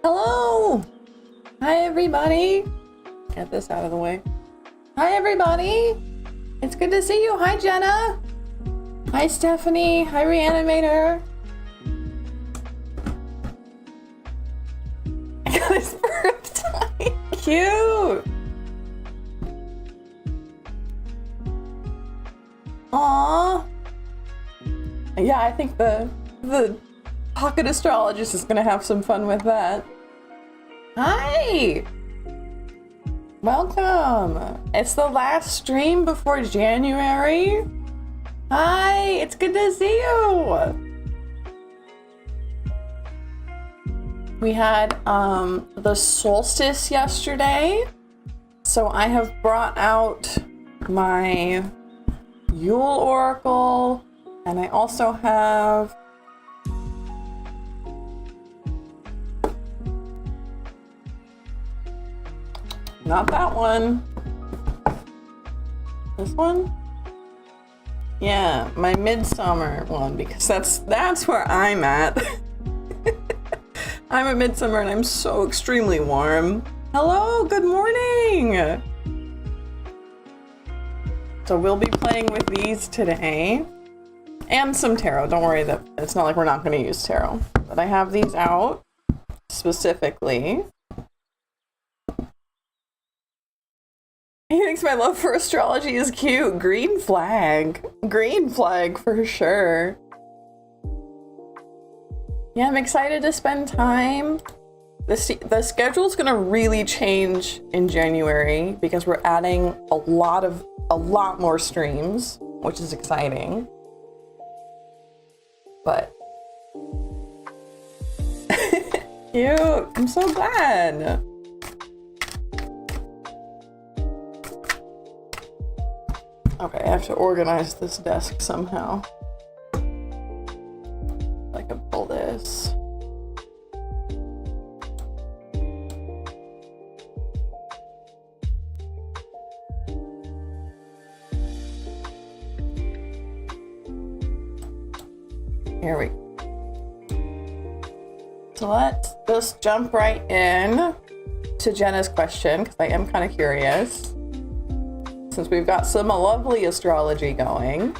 Hello! Hi everybody! Get this out of the way. Hi everybody! It's good to see you. Hi Jenna! Hi Stephanie! Hi Reanimator! I got his birthday! Cute! Aww! Yeah, I think the pocket astrologist is gonna have some fun with that. Hi! Welcome! It's the last stream before January. Hi! It's good to see you! We had the solstice yesterday, so I have brought out my Yule Oracle, and I also have not that one. This one? Yeah, my midsummer one, because that's where I'm at. I'm at midsummer and I'm so extremely warm. Hello, good morning. So we'll be playing with these today. And some tarot. Don't worry, that it's not like we're not going to use tarot. But I have these out specifically. He thinks my love for astrology is cute. Green flag. Green flag for sure. Yeah, I'm excited to spend time. The schedule's gonna really change in January because we're adding a lot more streams, which is exciting. But cute. I'm so glad. Okay, I have to organize this desk somehow. I can pull this. Here we go. So let's just jump right in to Jenna's question, because I am kind of curious. Since we've got some lovely astrology going.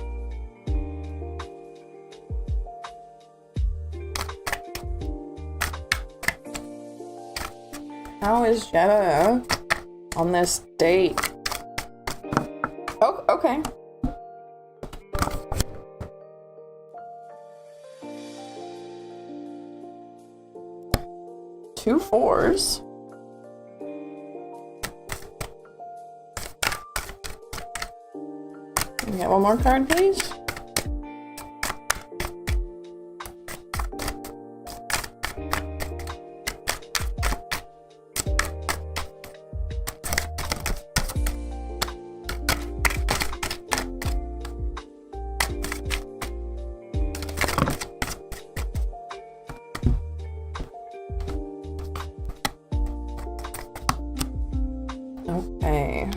How is Jenna on this date? Oh, okay. Two fours. Can we get one more card, please? Okay.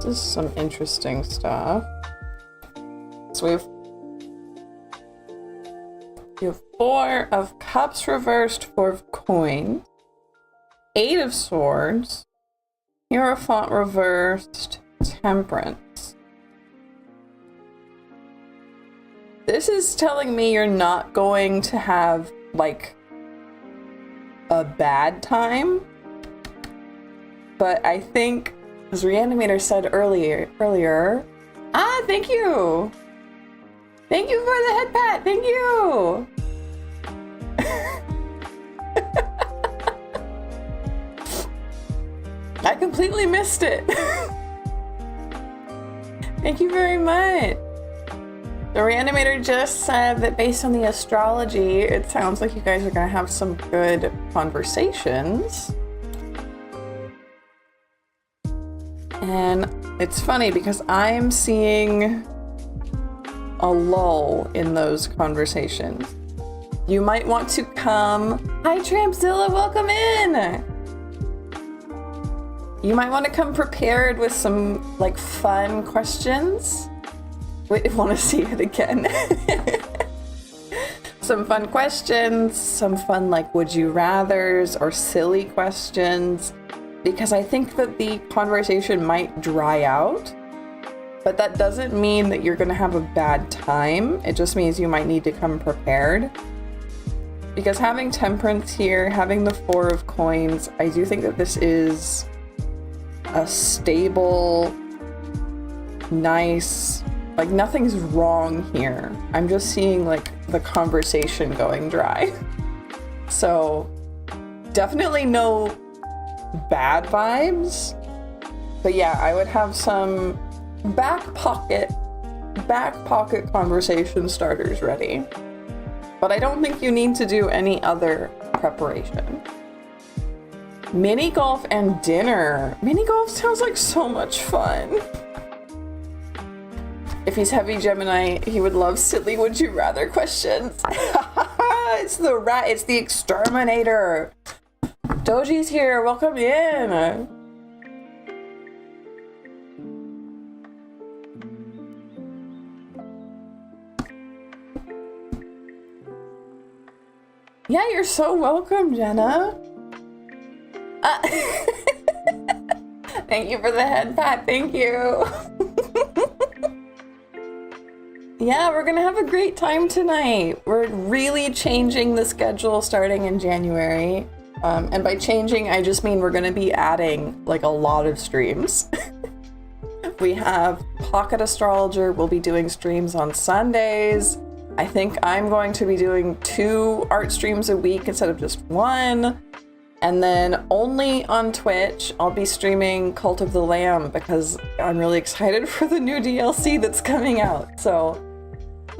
This is some interesting stuff. So we have 4 of cups reversed, 4 of coins, 8 of swords, Hierophant reversed, temperance. This is telling me you're not going to have like a bad time, but I think, as Reanimator said earlier, thank you! Thank you for the headpat, thank you! I completely missed it. Thank you very much. The Reanimator just said that based on the astrology, it sounds like you guys are gonna have some good conversations. And it's funny because I'm seeing a lull in those conversations. You might want to come. Hi Trampzilla, welcome in! You might want to come prepared with some like fun questions. Wait, I want to see it again. some fun questions, some fun like would you rathers or silly questions, because I think that the conversation might dry out, but that doesn't mean that you're going to have a bad time. It just means you might need to come prepared. Because having temperance here, having the 4 of coins, I do think that this is a stable, nice, like nothing's wrong here. I'm just seeing like the conversation going dry. So definitely no bad vibes, but yeah, I would have some back pocket conversation starters ready. But I don't think you need to do any other preparation. Mini golf and dinner. Mini golf sounds like so much fun. If he's heavy Gemini, he would love silly would you rather questions. It's the exterminator. Doji's here, welcome in. Yeah, you're so welcome, Jenna. Thank you for the head pat, thank you. Yeah, we're gonna have a great time tonight. We're really changing the schedule starting in January. And by changing, I just mean we're gonna be adding like a lot of streams. We have Pocket Astrologer, we'll be doing streams on Sundays. I think I'm going to be doing 2 art streams a week instead of just 1. And then only on Twitch, I'll be streaming Cult of the Lamb because I'm really excited for the new DLC that's coming out. So,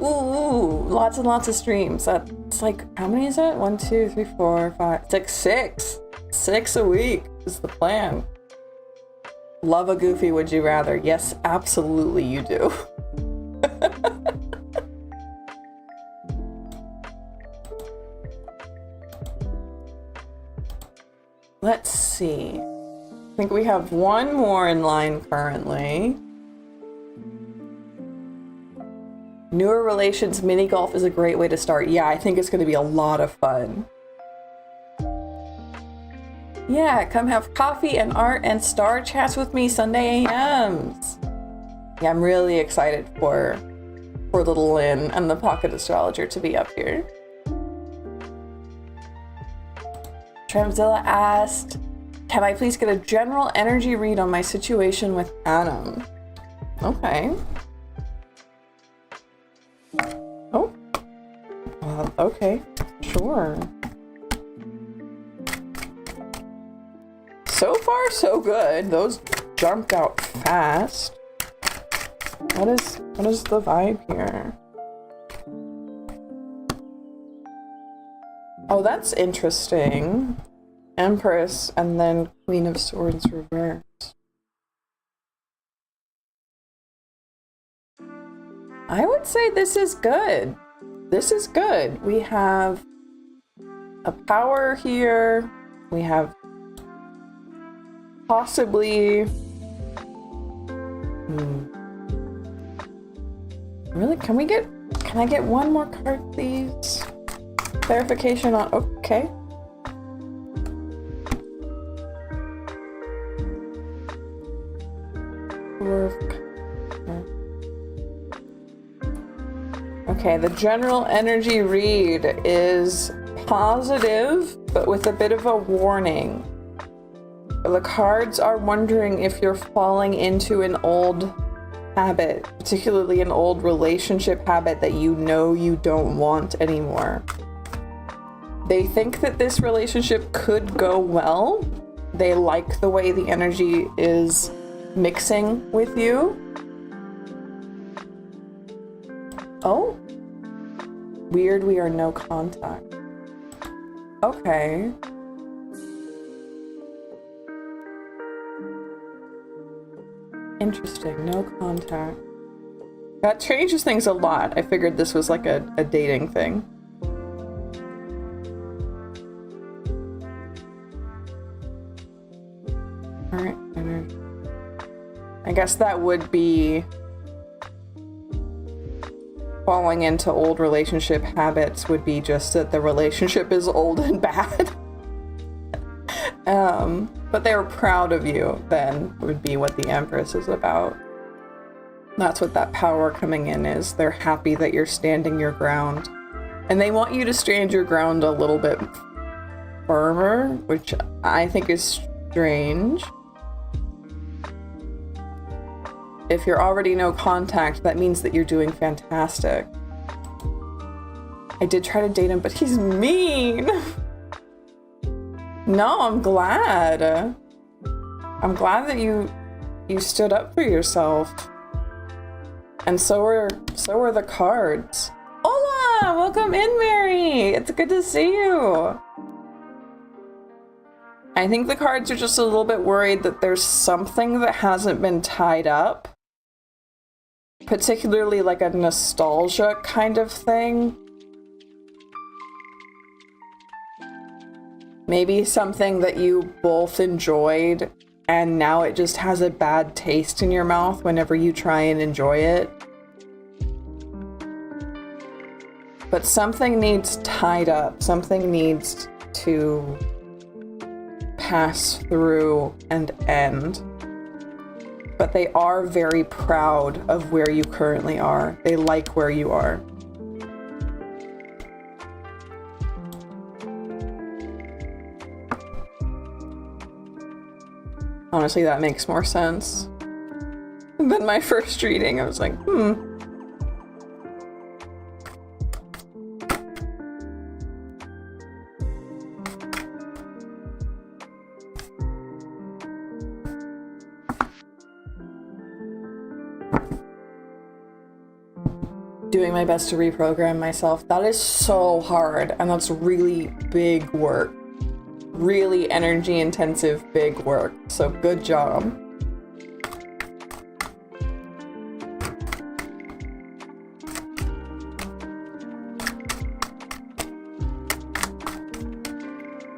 ooh, lots and lots of streams. That's like, how many is it? 1, 2, 3, 4, 5, 6, 6. 6 a week is the plan. Love a goofy would you rather? Yes, absolutely you do. Let's see. I think we have 1 more in line currently. Newer relations mini golf is a great way to start. Yeah, I think it's going to be a lot of fun. Yeah, come have coffee and art and star chats with me Sunday AMs. Yeah, I'm really excited for little Lynn and the Pocket Astrologer to be up here. Tramzilla asked, can I please get a general energy read on my situation with Adam? Okay. Oh. Okay. Sure. So far, so good. Those jumped out fast. What is the vibe here? Oh, that's interesting. Empress and then Queen of Swords reversed. I would say this is good. This is good. We have a power here. We have possibly... Really? Can I get 1 more card, please? Clarification on, okay. Okay, the general energy read is positive, but with a bit of a warning. The cards are wondering if you're falling into an old habit, particularly an old relationship habit that you know you don't want anymore. They think that this relationship could go well. They like the way the energy is mixing with you. Oh. Weird, we are no contact. Okay. Interesting, no contact. That changes things a lot. I figured this was like a dating thing. Alright, I guess that would be... falling into old relationship habits would be just that the relationship is old and bad. But they're proud of you, then, would be what the Empress is about. That's what that power coming in is. They're happy that you're standing your ground. And they want you to stand your ground a little bit firmer, which I think is strange. If you're already no contact, that means that you're doing fantastic. I did try to date him, but he's mean. No, I'm glad. I'm glad that you stood up for yourself. And so are the cards. Hola! Welcome in, Mary! It's good to see you. I think the cards are just a little bit worried that there's something that hasn't been tied up. Particularly like a nostalgia kind of thing. Maybe something that you both enjoyed and now it just has a bad taste in your mouth whenever you try and enjoy it. But something needs tied up. Something needs to pass through and end. But they are very proud of where you currently are. They like where you are. Honestly, that makes more sense than my first reading. I was like, Doing my best to reprogram myself. That is so hard, and that's really big work. Really energy intensive, big work. So good job.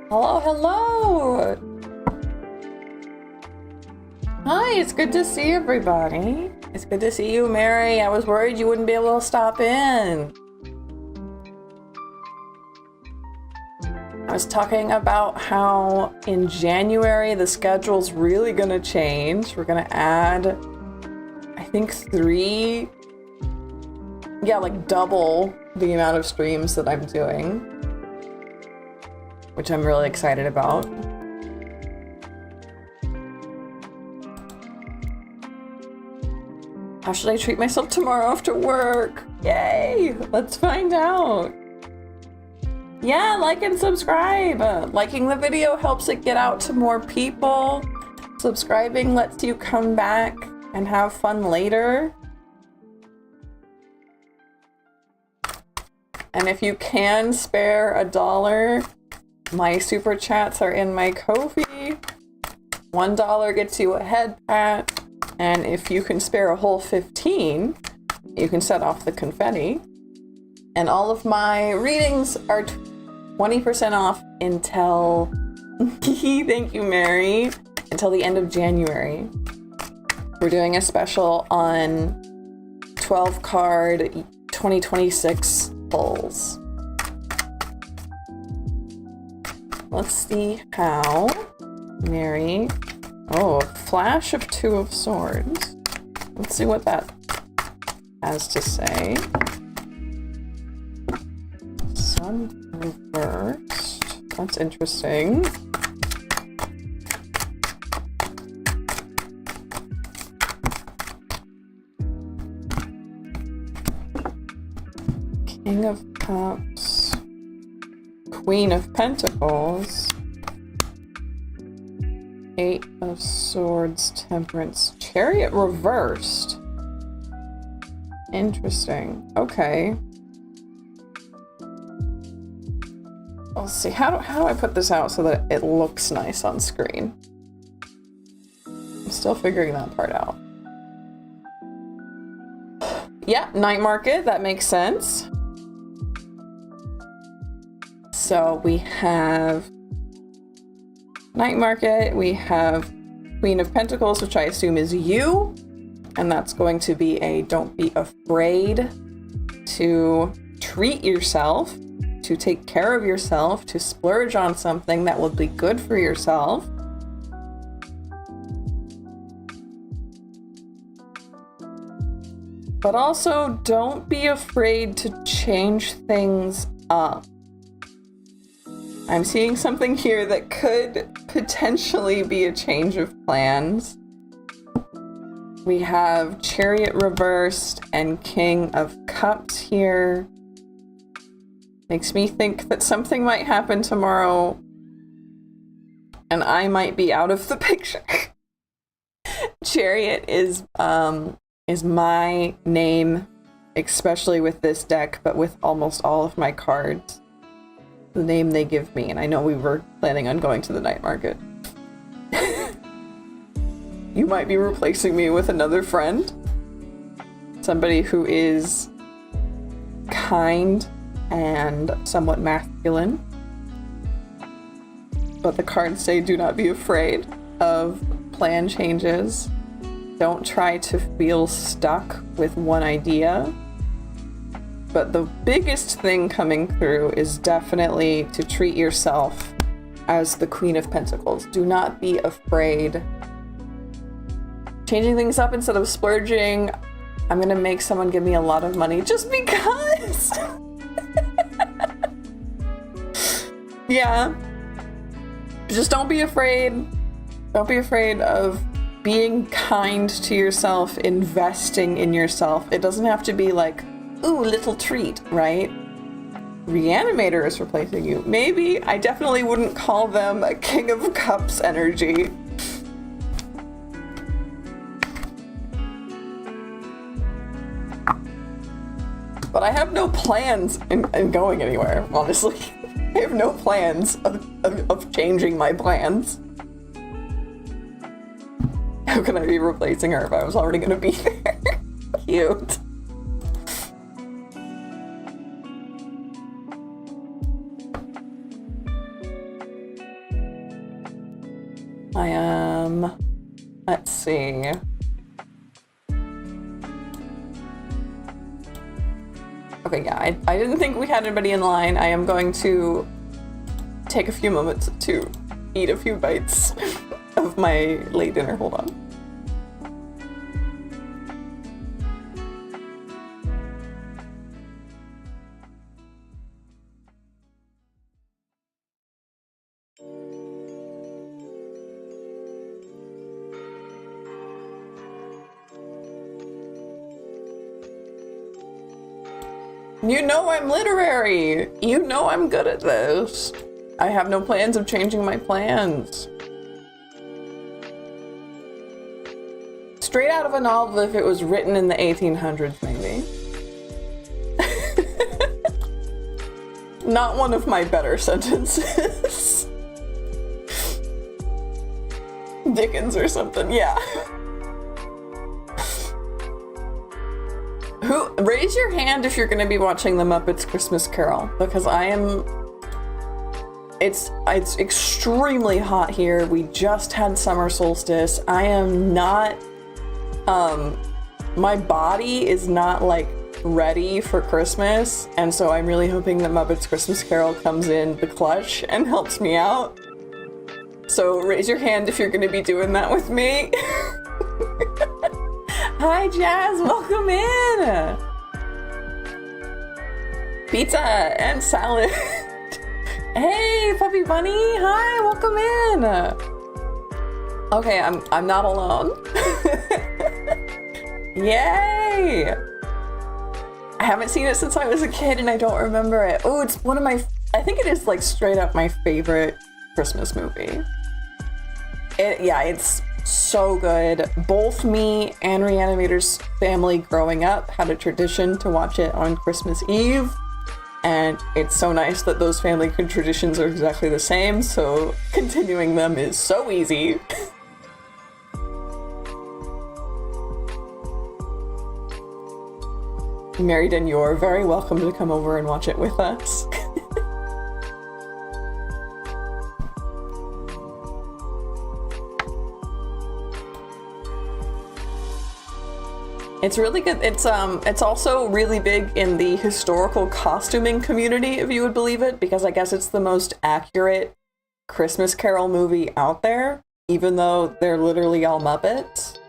Hello, hello! Hi, it's good to see everybody. It's good to see you, Mary. I was worried you wouldn't be able to stop in. I was talking about how in January the schedule's really gonna change. We're gonna add, I think like double the amount of streams that I'm doing, which I'm really excited about. How should I treat myself tomorrow after work? Yay! Let's find out. Yeah, like and subscribe. Liking the video helps it get out to more people. Subscribing lets you come back and have fun later. And if you can spare $1, my super chats are in my Ko-fi. $1 gets you a head pat. And if you can spare a whole 15, you can set off the confetti. And all of my readings are 20% off until, thank you, Mary, until the end of January. We're doing a special on 12 card 2026 pulls. Let's see how Mary, a flash of 2 of Swords. Let's see what that has to say. Sun reversed. That's interesting. King of Cups. Queen of Pentacles. 8 of Swords, Temperance. Chariot reversed. Interesting. Okay. Let's see, how do I put this out so that it looks nice on screen? I'm still figuring that part out. Yeah, night market, that makes sense. So we have night market, we have Queen of Pentacles, which I assume is you, and that's going to be a don't be afraid to treat yourself, to take care of yourself, to splurge on something that will be good for yourself. But also, don't be afraid to change things up. I'm seeing something here that could potentially be a change of plans. We have Chariot reversed and King of Cups here. Makes me think that something might happen tomorrow and I might be out of the picture. Chariot is my name, especially with this deck, but with almost all of my cards. The name they give me, and I know we were planning on going to the night market. You might be replacing me with another friend. Somebody who is kind and somewhat masculine. But the cards say do not be afraid of plan changes. Don't try to feel stuck with one idea. But the biggest thing coming through is definitely to treat yourself as the Queen of Pentacles. Do not be afraid. Changing things up instead of splurging. I'm gonna make someone give me a lot of money just because. Yeah. Just don't be afraid. Don't be afraid of being kind to yourself, investing in yourself. It doesn't have to be like, ooh, little treat, right? Reanimator is replacing you. Maybe. I definitely wouldn't call them a King of Cups energy. But I have no plans in going anywhere, honestly. I have no plans of changing my plans. How can I be replacing her if I was already gonna be there? Cute. I am... Let's see. Okay, yeah, I didn't think we had anybody in line. I am going to take a few moments to eat a few bites of my late dinner. Hold on. You know I'm literary! You know I'm good at this. I have no plans of changing my plans. Straight out of a novel if it was written in the 1800s, maybe. Not one of my better sentences. Dickens or something, yeah. Raise your hand if you're going to be watching The Muppets Christmas Carol, because I am... It's extremely hot here. We just had summer solstice. I am not... my body is not, like, ready for Christmas, and so I'm really hoping that Muppets Christmas Carol comes in the clutch and helps me out. So raise your hand if you're going to be doing that with me. Hi, Jazz, welcome in! Pizza and salad. Hey, Puppy Bunny, hi, welcome in! Okay, I'm not alone. Yay! I haven't seen it since I was a kid and I don't remember it. Oh, it's one of my, I think it is like straight up my favorite Christmas movie. Yeah, it's so good. Both me and Reanimator's family growing up had a tradition to watch it on Christmas Eve, and it's so nice that those family traditions are exactly the same, so continuing them is so easy. Married and you're very welcome to come over and watch it with us. It's really good. It's also really big in the historical costuming community, if you would believe it, because I guess it's the most accurate Christmas Carol movie out there, even though they're literally all Muppets.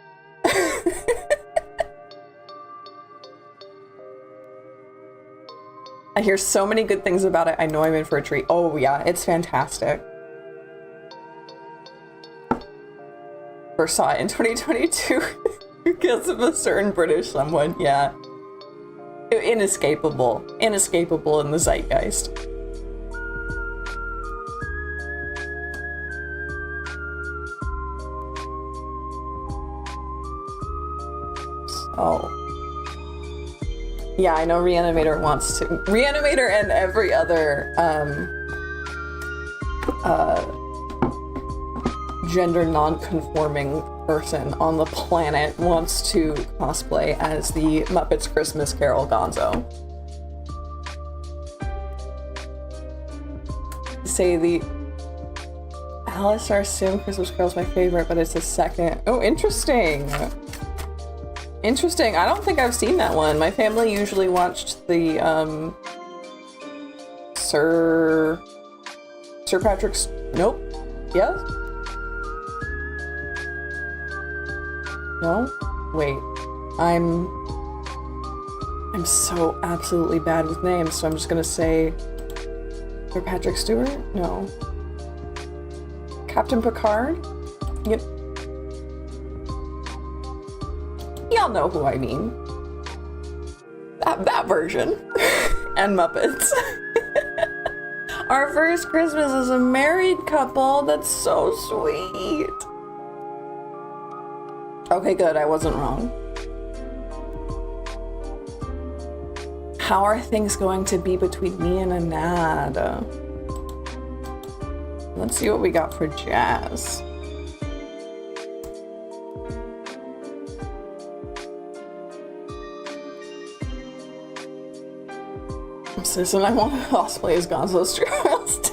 I hear so many good things about it. I know I'm in for a treat. Oh yeah, it's fantastic. First saw it in 2022 because of a certain British someone. Yeah. Inescapable. Inescapable in the zeitgeist. Oh. Yeah, I know Reanimator wants to. Reanimator and every other gender non-conforming person on the planet wants to cosplay as the Muppets Christmas Carol Gonzo. Say the Alice R. Sim Christmas Carol's my favorite, but it's the second. Oh, interesting. Interesting. I don't think I've seen that one. My family usually watched the Sir Patrick's. Nope. Yes. No. Wait. I'm so absolutely bad with names, so I'm just gonna say Sir Patrick Stewart. No. Captain Picard. Yep. Y'all know who I mean. That version. And Muppets. Our first Christmas as a married couple. That's so sweet. Okay, good. I wasn't wrong. How are things going to be between me and Anad? Let's see what we got for Jazz. Listen, I want to cosplay as Gonzo's Trials.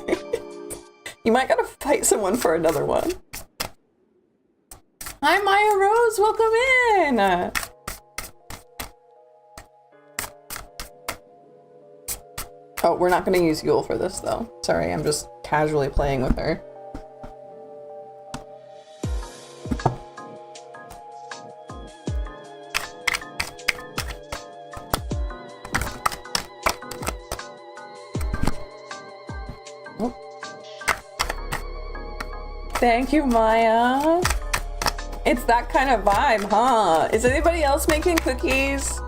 You might gotta fight someone for another one. Hi, Maya Rose, welcome in! Oh, we're not gonna use Yule for this though. Sorry, I'm just casually playing with her. Thank you, Maya. It's that kind of vibe, huh? Is anybody else making cookies?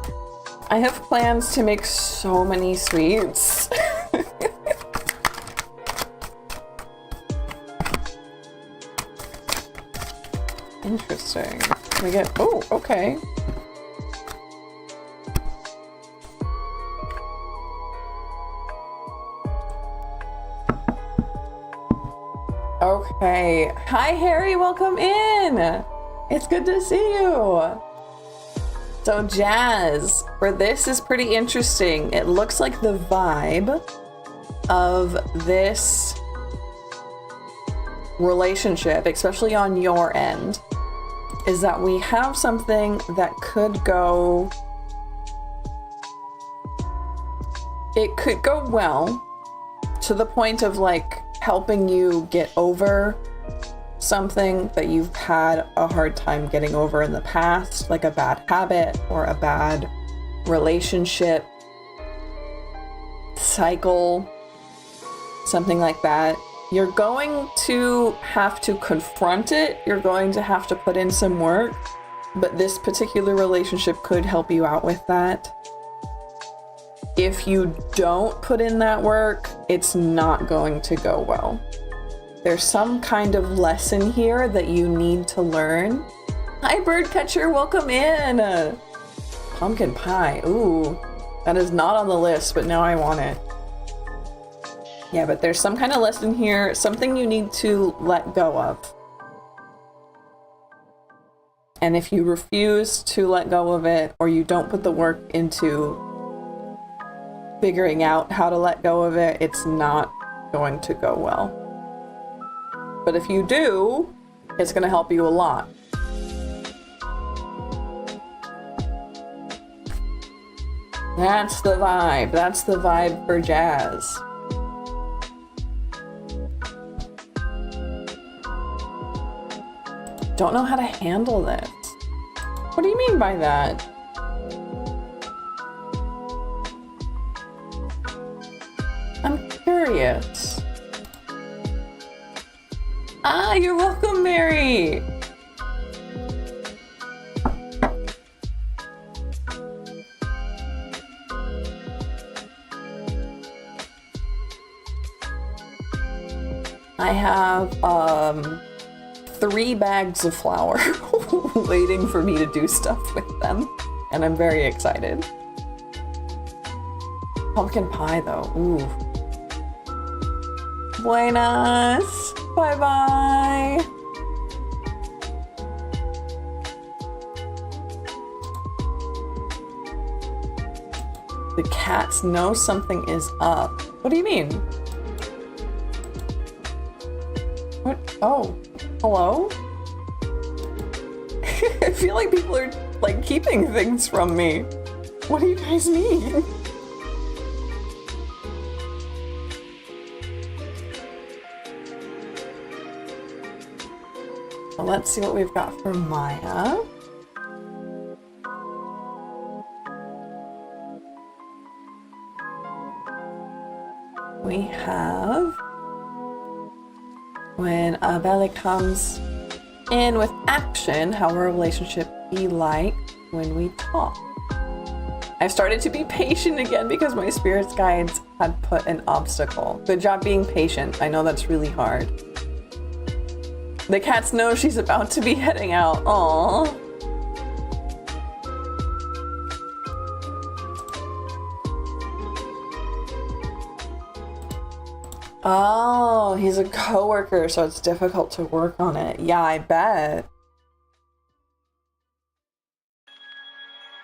I have plans to make so many sweets. Interesting. We get, oh, okay. Okay. Hi, Harry. Welcome in. It's good to see you. So, Jazz, for this is pretty interesting. It looks like the vibe of this relationship, especially on your end, is that we have something that could go... It could go well to the point of, like, helping you get over something that you've had a hard time getting over in the past, like a bad habit or a bad relationship cycle, something like that. You're going to have to confront it. You're going to have to put in some work, but this particular relationship could help you out with that. If you don't put in that work, it's not going to go well. There's some kind of lesson here that you need to learn. Hi, Birdcatcher, welcome in. Pumpkin pie, ooh, that is not on the list, but now I want it. Yeah, but there's some kind of lesson here, something you need to let go of. And if you refuse to let go of it, or you don't put the work into figuring out how to let go of it, it's not going to go well. But if you do, it's going to help you a lot. That's the vibe. That's the vibe for jazz. Don't know how to handle this. What do you mean by that? I'm curious. Ah, you're welcome, Mary. I have 3 bags of flour waiting for me to do stuff with them, and I'm very excited. Pumpkin pie though, ooh. Buenas, bye bye. The cats know something is up. What do you mean? What? Oh, hello? I feel like people are like keeping things from me. What do you guys mean? Well, let's see what we've got for Maya. We have when Bella comes in with action, how will our relationship be like when we talk? I've started to be patient again because my spirit's guides had put an obstacle. Good job being patient. I know that's really hard. The cats know she's about to be heading out. Aww. Oh, he's a coworker, so it's difficult to work on it. Yeah, I bet.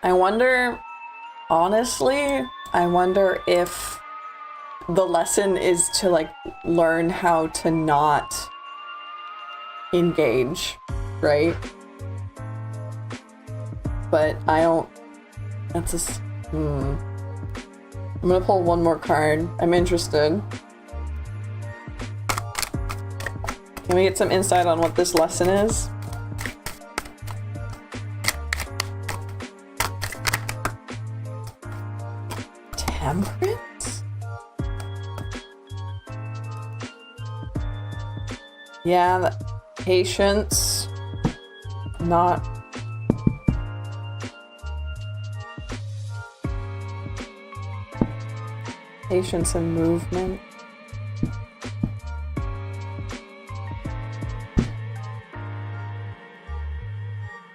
I wonder, honestly, I wonder if the lesson is to like learn how to not engage, right? But I don't, that's a, I'm gonna pull one more card. I'm interested. Can we get some insight on what this lesson is? Temperance? Yeah, patience, not patience and movement.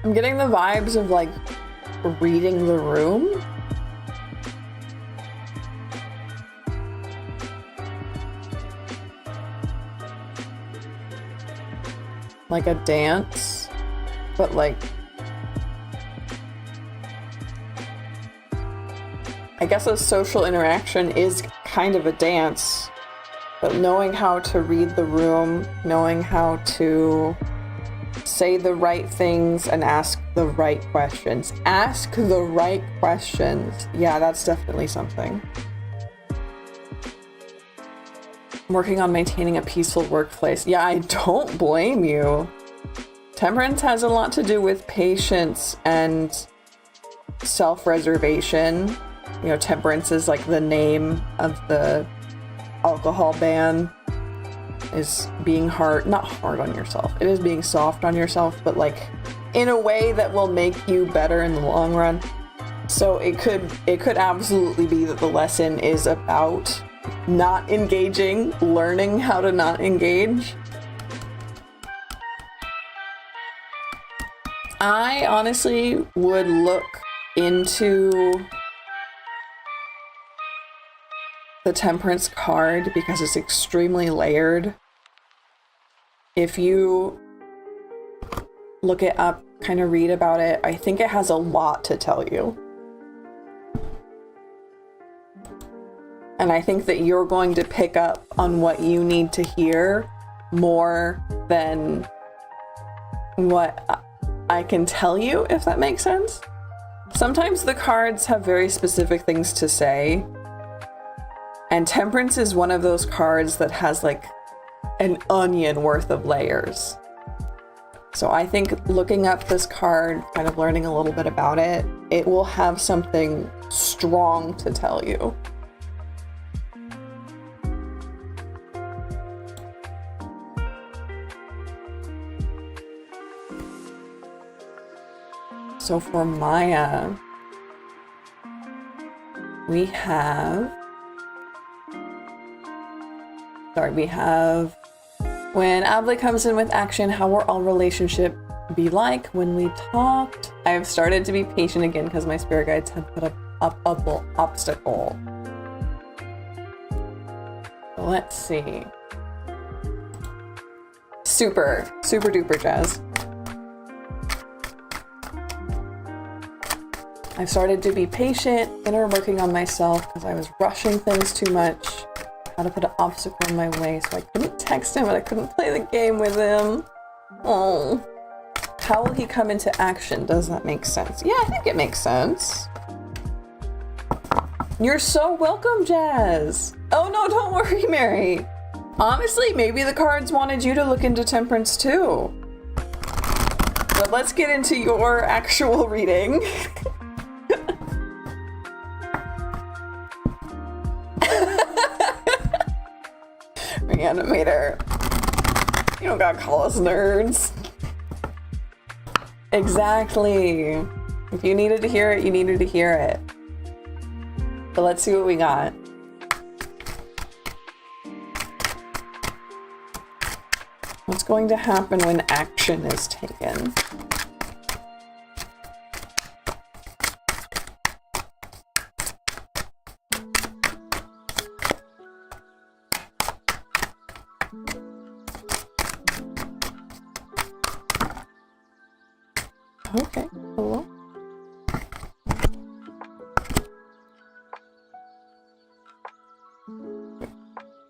I'm getting the vibes of like reading the room. Like a dance, but like, I guess a social interaction is kind of a dance, but knowing how to read the room, knowing how to say the right things and ask the right questions. Ask the right questions. Yeah, that's definitely something. I'm working on maintaining a peaceful workplace. Yeah, I don't blame you. Temperance has a lot to do with patience and self-reservation. You know, temperance is like the name of the alcohol ban. Is being hard, not hard on yourself. It is being soft on yourself, but like in a way that will make you better in the long run. So it could absolutely be that the lesson is about not engaging, learning how to not engage. I honestly would look into the Temperance card because it's extremely layered. If you look it up, kind of read about it, I think it has a lot to tell you. And I think that you're going to pick up on what you need to hear more than what I can tell you, if that makes sense. Sometimes the cards have very specific things to say, and Temperance is one of those cards that has like an onion worth of layers. So I think looking up this card, kind of learning a little bit about it, it will have something strong to tell you. So for Maya, we have when Abla comes in with action, how will our relationship be like when we talked? I have started to be patient again because my spirit guides have put up an obstacle. Let's see. Super duper Jazz. I've started to be patient, inner working on myself because I was rushing things too much. How to put an obstacle in my way, so I couldn't text him and I couldn't play the game with him. Oh. How will he come into action? Does that make sense? Yeah, I think it makes sense. You're so welcome, Jazz. Oh no, don't worry, Mary. Honestly, maybe the cards wanted you to look into Temperance too. But let's get into your actual reading. Reanimator. You don't gotta call us nerds. Exactly. If you needed to hear it, you needed to hear it. But let's see what we got. What's going to happen when action is taken? Okay, cool.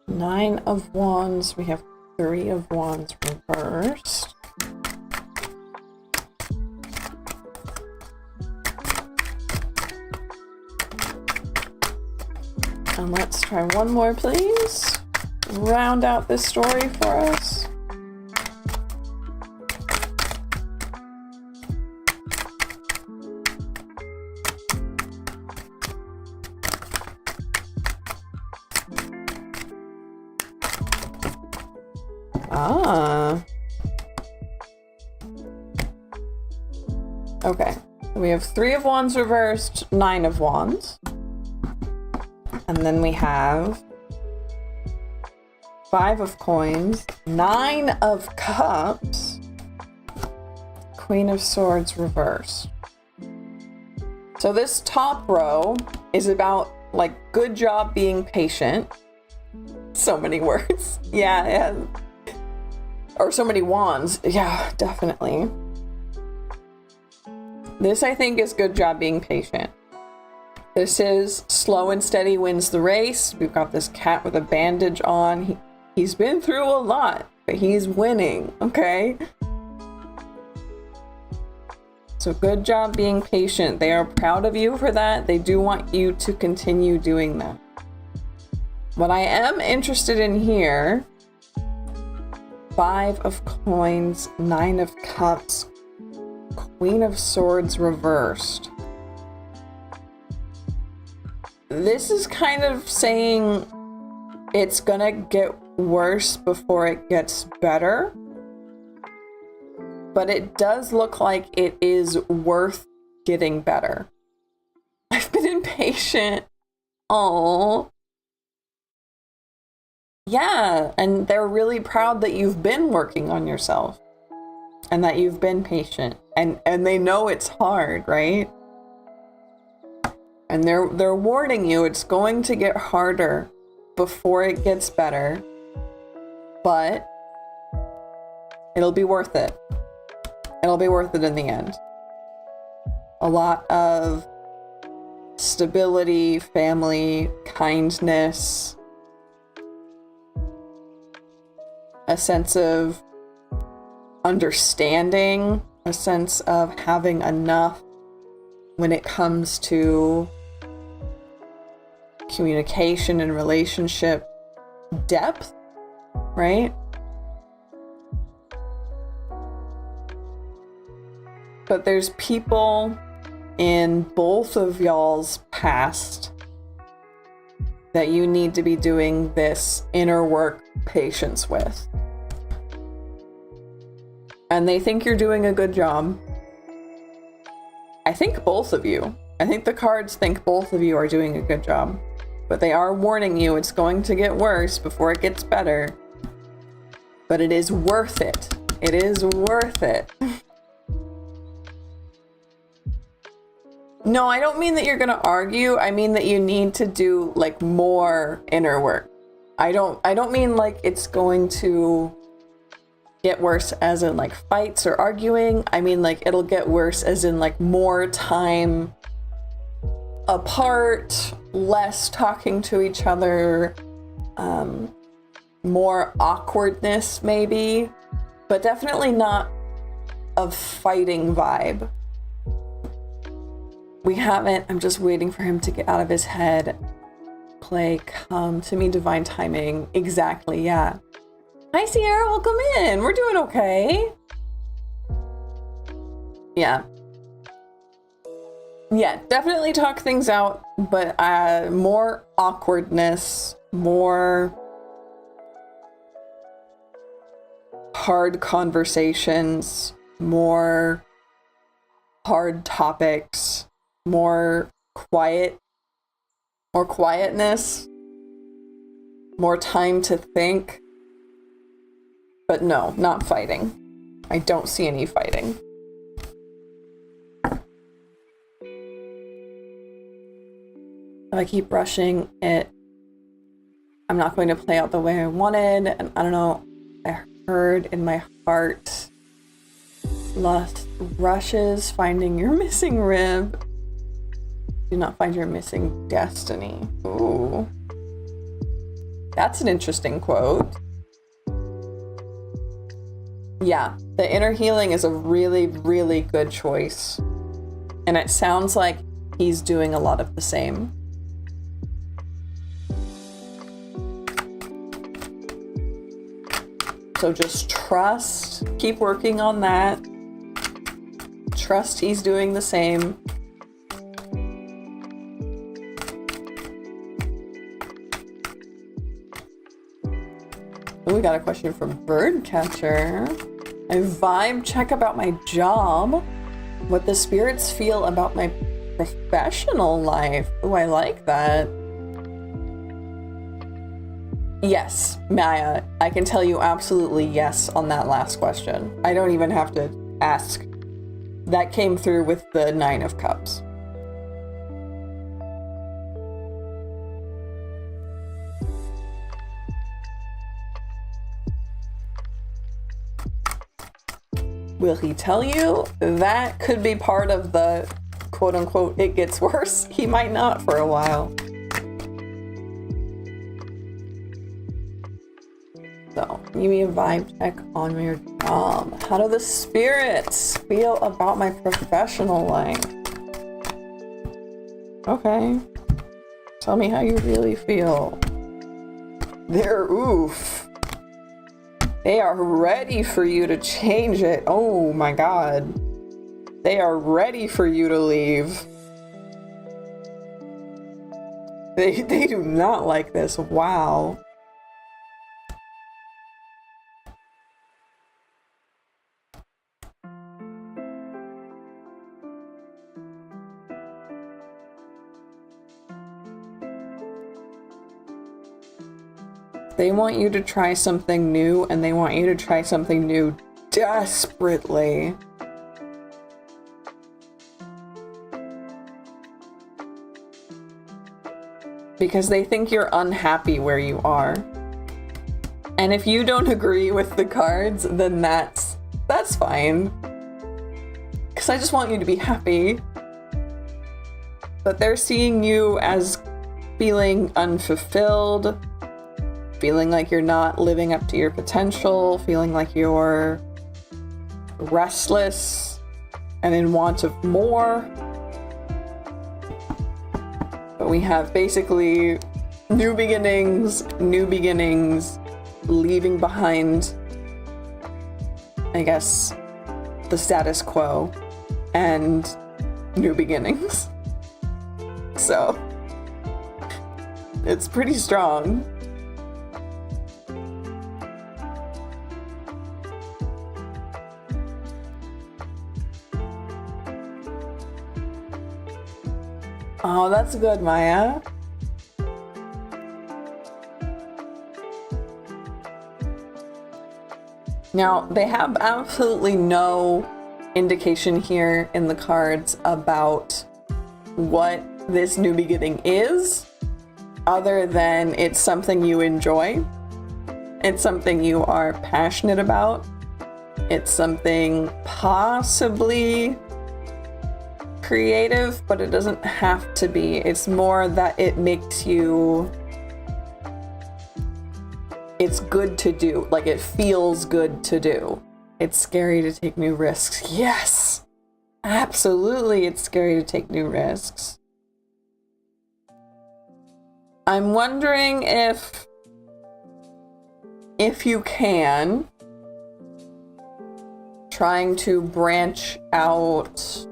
Nine of Wands. We have 3 of Wands reversed. And let's try one more, please. Round out this story for us. Okay, we have 3 of Wands reversed, 9 of Wands. And then we have 5 of Coins, 9 of Cups, Queen of Swords reversed. So this top row is about, like, good job being patient. So many words. Yeah. Or so many wands. Yeah, definitely. This, I think, is good job being patient. This is slow and steady wins the race. We've got this cat with a bandage on. He's been through a lot, but he's winning, okay? So good job being patient. They are proud of you for that. They do want you to continue doing that. What I am interested in here, 5 of Coins, 9 of Cups, Queen of Swords reversed. This is kind of saying it's gonna get worse before it gets better. But it does look like it is worth getting better. I've been impatient. Oh. Yeah, and they're really proud that you've been working on yourself. And that you've been patient. And they know it's hard, right? And they're warning you it's going to get harder before it gets better. But it'll be worth it. It'll be worth it in the end. A lot of stability, family, kindness, a sense of understanding, a sense of having enough. when it comes to communication and relationship depth, right? But there's people in both of y'all's past that you need to be doing this inner work patience with. And they think you're doing a good job. I think both of you. I think the cards think both of you are doing a good job. But they are warning you it's going to get worse before it gets better. But it is worth it. It is worth it. No, I don't mean that you're gonna argue. I mean that you need to do like more inner work. I don't mean like it's going to get worse as in like fights or arguing. I mean like it'll get worse as in like more time apart, less talking to each other, more awkwardness maybe, but definitely not a fighting vibe. We haven't, I'm just waiting for him to get out of his head. Play, come to me, divine timing. Exactly, yeah. Hi, Sierra, welcome in. We're doing okay. Yeah. Yeah, definitely talk things out, but more awkwardness, more hard conversations, more hard topics, more quietness, more time to think. But no, not fighting. I don't see any fighting. If I keep rushing it, I'm not going to play out the way I wanted. And I don't know, I heard in my heart, lust rushes, finding your missing rib. Do not find your missing destiny. Ooh. That's an interesting quote. Yeah, the inner healing is a really, really good choice. And it sounds like he's doing a lot of the same. So just trust, keep working on that. Trust he's doing the same. Oh, we got a question from Birdcatcher. A vibe check about my job. What the spirits feel about my professional life. Oh, I like that. Yes, Maya, I can tell you absolutely yes on that last question. I don't even have to ask. That came through with the 9 of Cups. Will he tell you? That could be part of the quote-unquote it gets worse. He might not for a while. So, give me a vibe check on your job. How do the spirits feel about my professional life? Okay. Tell me how you really feel. They're oof. They are ready for you to change it. Oh my god. They are ready for you to leave. They do not like this. Wow. They want you to try something new, and they want you to try something new desperately. Because they think you're unhappy where you are. And if you don't agree with the cards, then that's fine. Because I just want you to be happy. But they're seeing you as feeling unfulfilled, feeling like you're not living up to your potential, feeling like you're restless and in want of more. we have basically new beginnings, leaving behind, I guess, the status quo, and new beginnings. So, it's pretty strong. Oh, that's good, Maya. Now, they have absolutely no indication here in the cards about what this new beginning is, other than it's something you enjoy. It's something you are passionate about. It's something possibly creative, but it doesn't have to be. It's more that it makes you... It's good to do. Like, it feels good to do. It's scary to take new risks. Yes! Absolutely, it's scary to take new risks. I'm wondering if you can, trying to branch out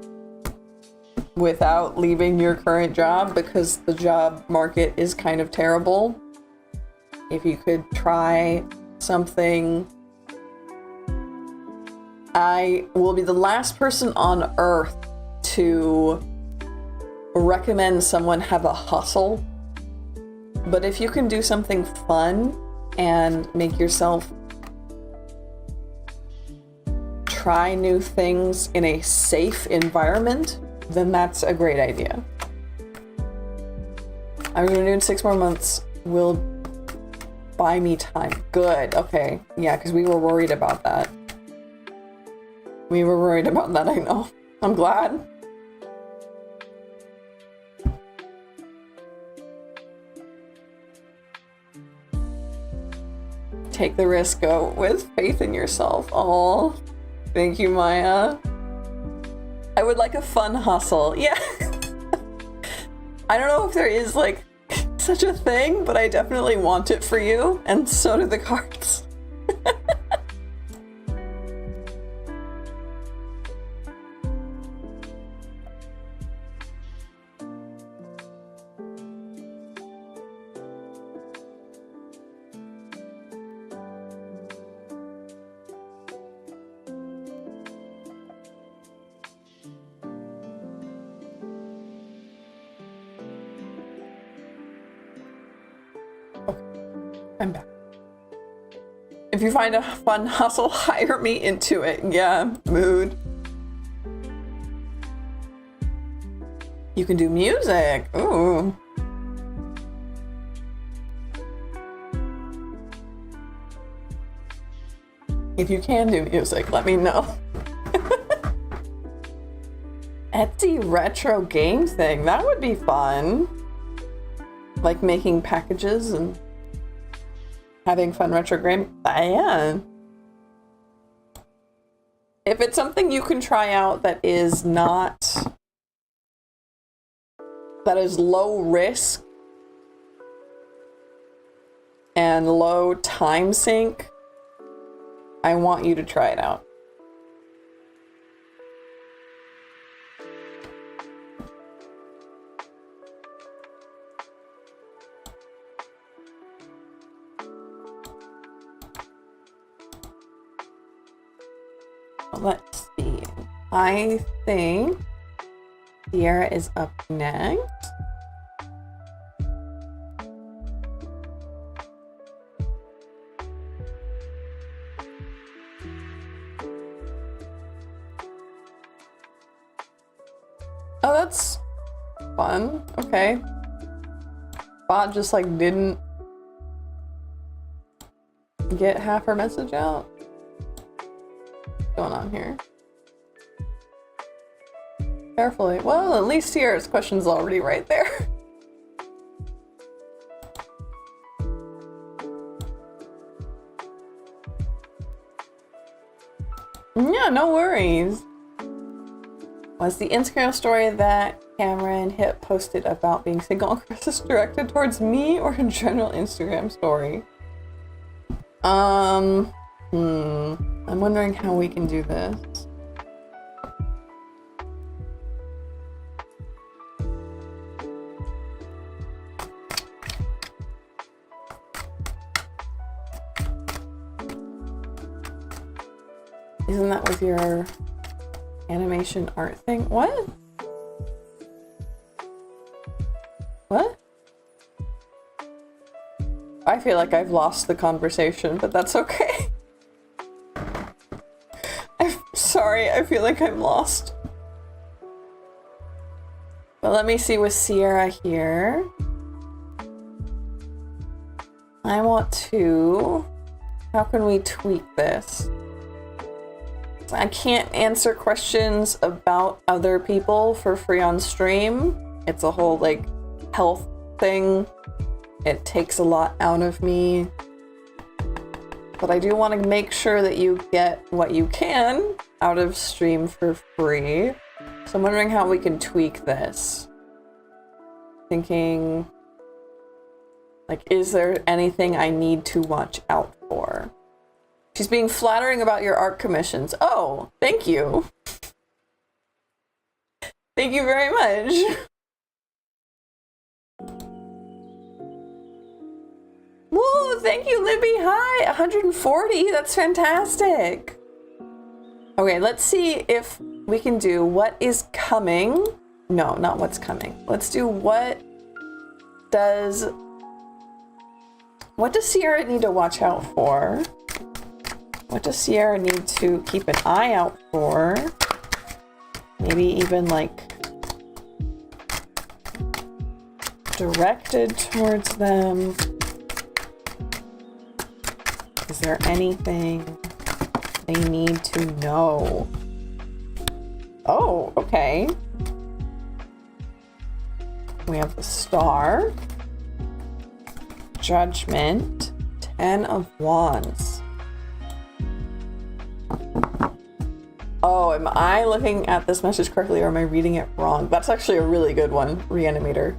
without leaving your current job, because the job market is kind of terrible. If you could try something, I will be the last person on earth to recommend someone have a hustle. But if you can do something fun and make yourself try new things in a safe environment, then that's a great idea. I'm gonna do it in 6 more months. Will buy me time. Good, okay. Yeah, because we were worried about that. We were worried about that, I know. I'm glad. Take the risk, go with faith in yourself. Oh, thank you, Maya. I would like a fun hustle. Yeah. I don't know if there is like such a thing, but I definitely want it for you, and so do the cards. I'm back. If you find a fun hustle, hire me into it. Yeah, mood. You can do music. Ooh. If you can do music, let me know. Etsy retro game thing. That would be fun. Like making packages and having fun retro game. Yeah. If it's something you can try out that is not... that is low risk and low time sink, I want you to try it out. Let's see. I think Sierra is up next. Oh, that's fun. Okay. Bot just like didn't get half her message out. Going on here? Carefully. Well, at least Sierra's question's already right there. Yeah, no worries. Was the Instagram story that camera and hit posted about being single. Chris is directed towards me or a general Instagram story. I'm wondering how we can do this. Isn't that with your animation art thing? What? What? I feel like I've lost the conversation, but that's okay. I'm sorry, I feel like I'm lost. But let me see with Sierra here. I want to... How can we tweak this? I can't answer questions about other people for free on stream. It's a whole, like, health thing. It takes a lot out of me. But I do want to make sure that you get what you can out of stream for free. So I'm wondering how we can tweak this. Thinking, like, is there anything I need to watch out for? She's being flattering about your art commissions. Oh, thank you. Thank you very much. Woo, thank you, Libby. Hi, 140. That's fantastic. Okay, let's see if we can do what is coming. No, not what's coming. Let's do what does Sierra need to watch out for? What does Sierra need to keep an eye out for? Maybe even like directed towards them. Is there anything they need to know? Oh, okay. We have the Star, Judgment, 10 of Wands. Oh, am I looking at this message correctly or am I reading it wrong? That's actually a really good one, Reanimator.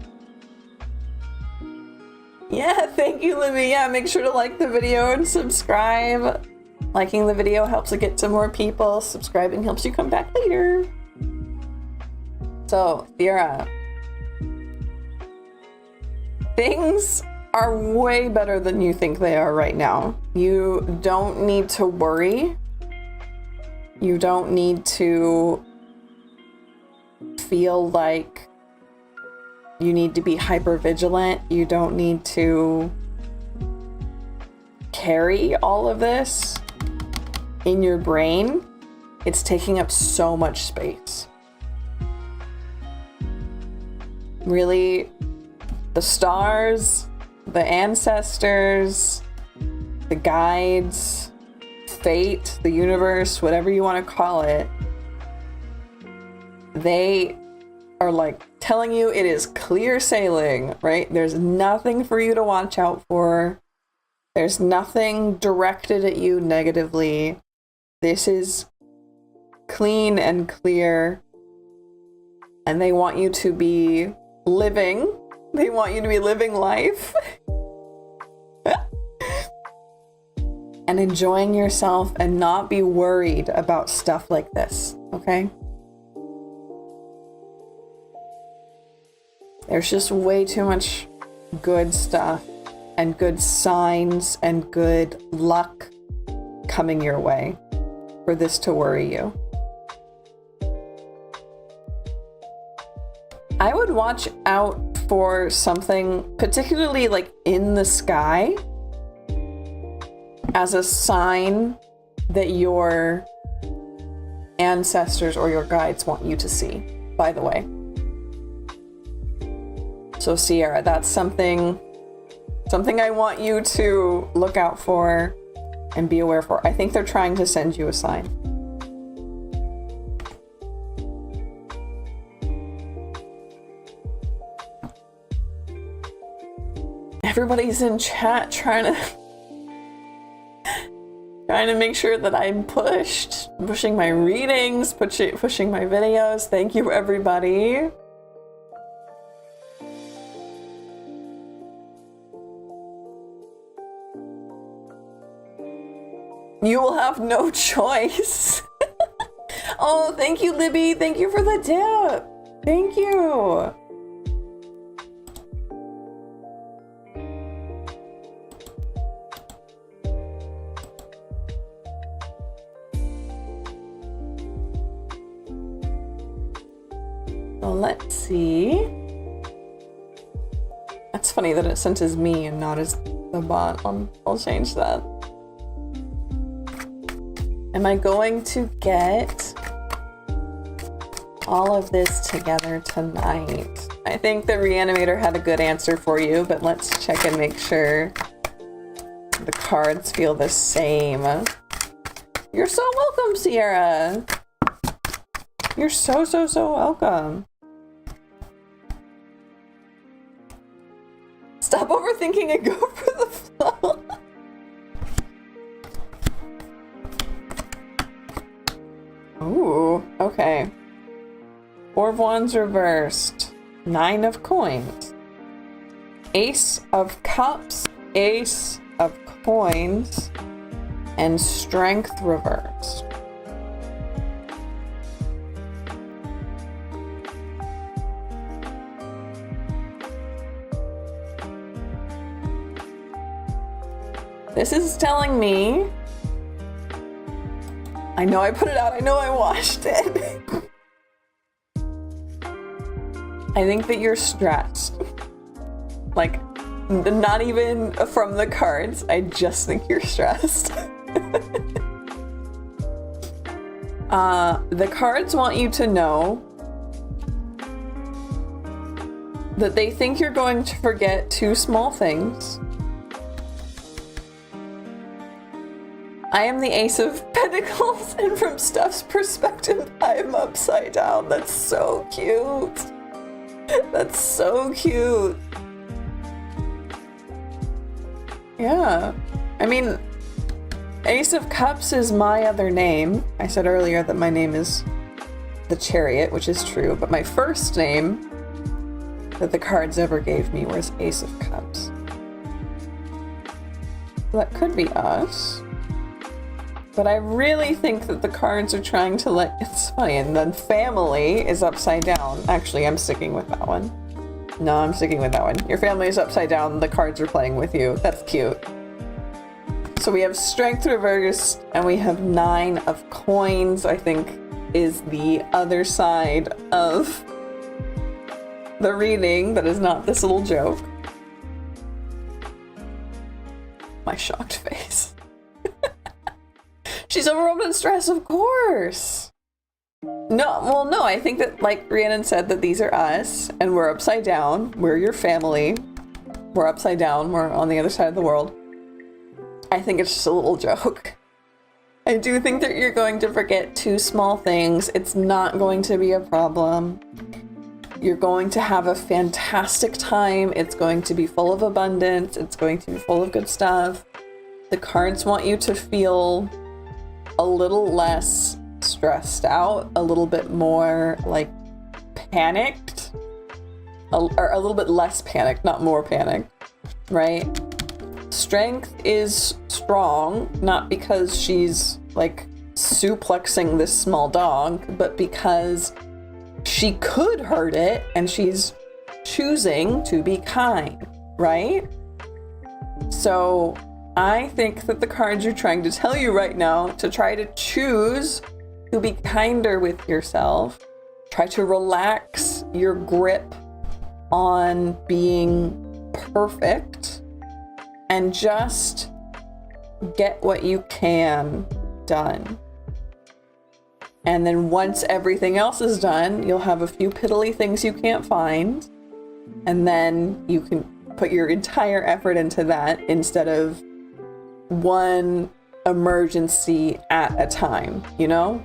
Yeah, thank you, Libby. Yeah, make sure to like the video and subscribe. Liking the video helps it get to more people. Subscribing helps you come back later. So, Sierra. Things are way better than you think they are right now. You don't need to worry. You don't need to feel like you need to be hyper vigilant. You don't need to carry all of this in your brain. It's taking up so much space. Really, the stars, the ancestors, the guides, fate, the universe, whatever you want to call it, they are like telling you it is clear sailing, right? There's nothing for you to watch out for. There's nothing directed at you negatively. This is clean and clear. And they want you to be living. They want you to be living life. And enjoying yourself and not be worried about stuff like this, okay? There's just way too much good stuff and good signs and good luck coming your way for this to worry you. I would watch out for something particularly like in the sky as a sign that your ancestors or your guides want you to see, by the way. So Sierra, that's something I want you to look out for and be aware for. I think they're trying to send you a sign. Everybody's in chat trying to make sure that I'm pushing my readings, pushing my videos. Thank you, everybody. You will have no choice. Oh, thank you, Libby. Thank you for the tip. Thank you. Well, let's see. That's funny that it sent as me and not as the bot. I'll change that. Am I going to get all of this together tonight? I think the Reanimator had a good answer for you, but let's check and make sure the cards feel the same. You're so welcome, Sierra. You're so welcome. Stop overthinking and go for the flow. Ooh, okay. Four of Wands reversed. 9 of Coins. Ace of Cups, Ace of Coins, and Strength reversed. This is telling me, I know I put it out, I know I washed it. I think that you're stressed. Like, not even from the cards, I just think you're stressed. The cards want you to know that they think you're going to forget 2 small things. I am the Ace of Pentacles, and from Steph's perspective, I am upside down. That's so cute. That's so cute. Yeah. I mean, Ace of Cups is my other name. I said earlier that my name is the Chariot, which is true, but my first name that the cards ever gave me was Ace of Cups. That could be us. But I really think that the cards are trying to let... It's funny, and then family is upside down. Actually, I'm sticking with that one. No, I'm sticking with that one. Your family is upside down, the cards are playing with you. That's cute. So we have Strength reversed, and we have 9 of Coins, I think, is the other side of the reading that is not this little joke. My shocked face. She's overwhelmed and stressed, of course. No, I think that, like Rhiannon said, that these are us, and we're upside down. We're your family. We're upside down. We're on the other side of the world. I think it's just a little joke. I do think that you're going to forget 2 small things. It's not going to be a problem. You're going to have a fantastic time. It's going to be full of abundance. It's going to be full of good stuff. The cards want you to feel a little less stressed out, a little bit more like panicked, or a little bit less panicked, not more panicked, right? Strength is strong, not because she's like suplexing this small dog, but because she could hurt it and she's choosing to be kind, right? So I think that the cards are trying to tell you right now to try to choose to be kinder with yourself. Try to relax your grip on being perfect and just get what you can done. And then once everything else is done, you'll have a few piddly things you can't find, and then you can put your entire effort into that instead of one emergency at a time, you know?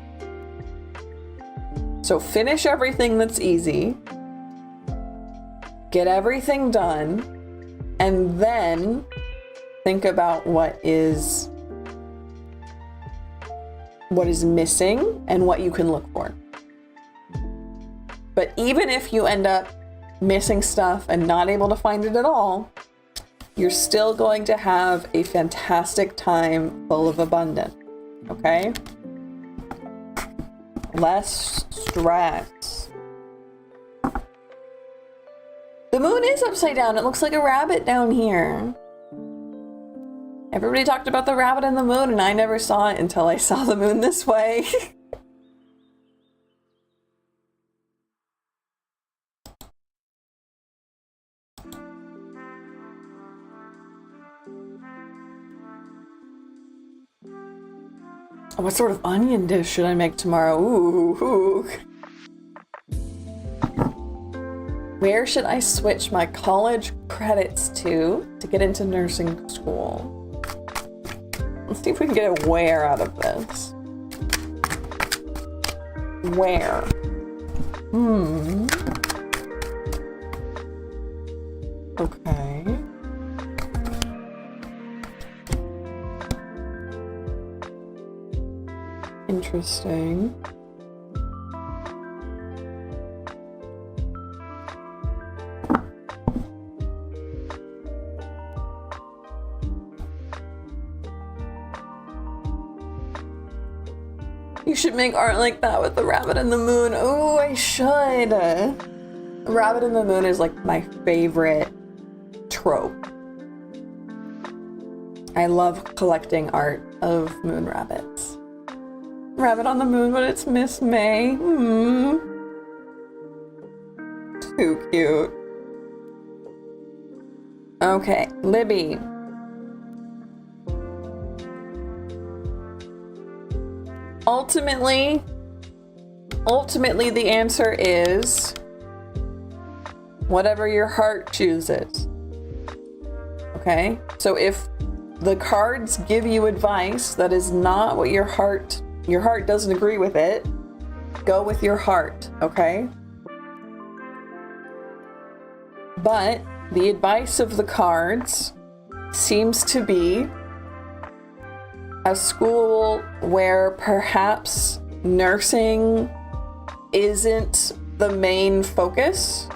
So finish everything that's easy, get everything done, and then think about what is missing and what you can look for. But even if you end up missing stuff and not able to find it at all, you're still going to have a fantastic time full of abundance. okay? Less stress. The moon is upside down. It looks like a rabbit down here. Everybody talked about the rabbit and the moon, and I never saw it until I saw the moon this way. What sort of onion dish should I make tomorrow? Ooh. Where should I switch my college credits to get into nursing school? Let's see if we can get a where out of this. Where? Okay. Interesting. You should make art like that with the rabbit and the moon. Oh, I should. The rabbit and the moon is like my favorite trope. I love collecting art of moon rabbits. Rabbit on the moon, but it's Miss May. Too cute. Okay, Libby. Ultimately, the answer is whatever your heart chooses. Okay? So if the cards give you advice that is not what your heart doesn't agree with it, go with your heart, okay? But the advice of the cards seems to be a school where perhaps nursing isn't the main focus.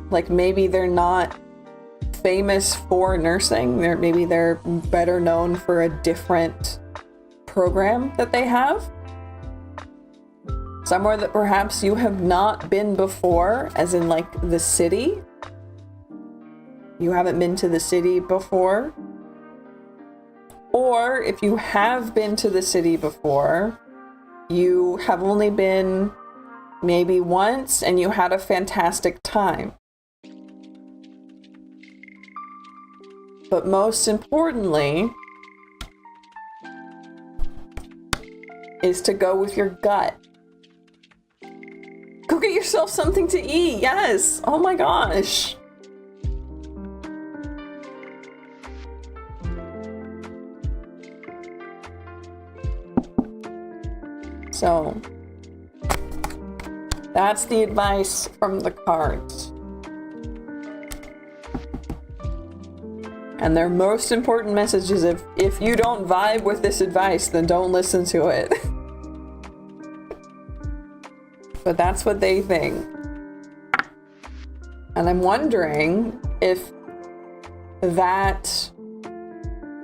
Like maybe they're not famous for nursing. Maybe they're better known for a different program that they have. Somewhere that perhaps you have not been before, as in like the city. You haven't been to the city before. Or if you have been to the city before, you have only been maybe once and you had a fantastic time. But most importantly is to go with your gut. Go get yourself something to eat. Yes. Oh my gosh. So that's the advice from the cards. And their most important message is if you don't vibe with this advice, then don't listen to it. But that's what they think. And I'm wondering if that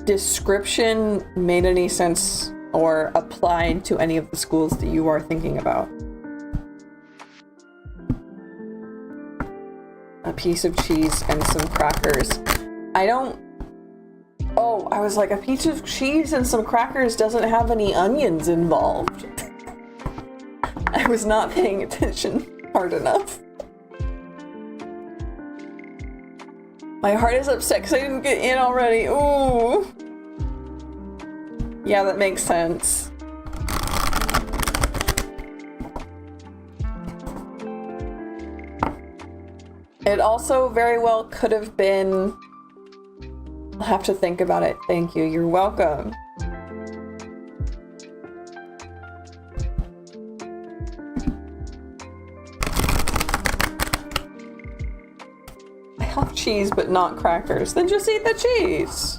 description made any sense or applied to any of the schools that you are thinking about. A piece of cheese and some crackers. I was like, a piece of cheese and some crackers doesn't have any onions involved. I was not paying attention hard enough. My heart is upset because I didn't get in already. Ooh. Yeah, that makes sense. It also very well could have been... I'll have to think about it. Thank you. You're welcome. I have cheese, but not crackers. Then just eat the cheese.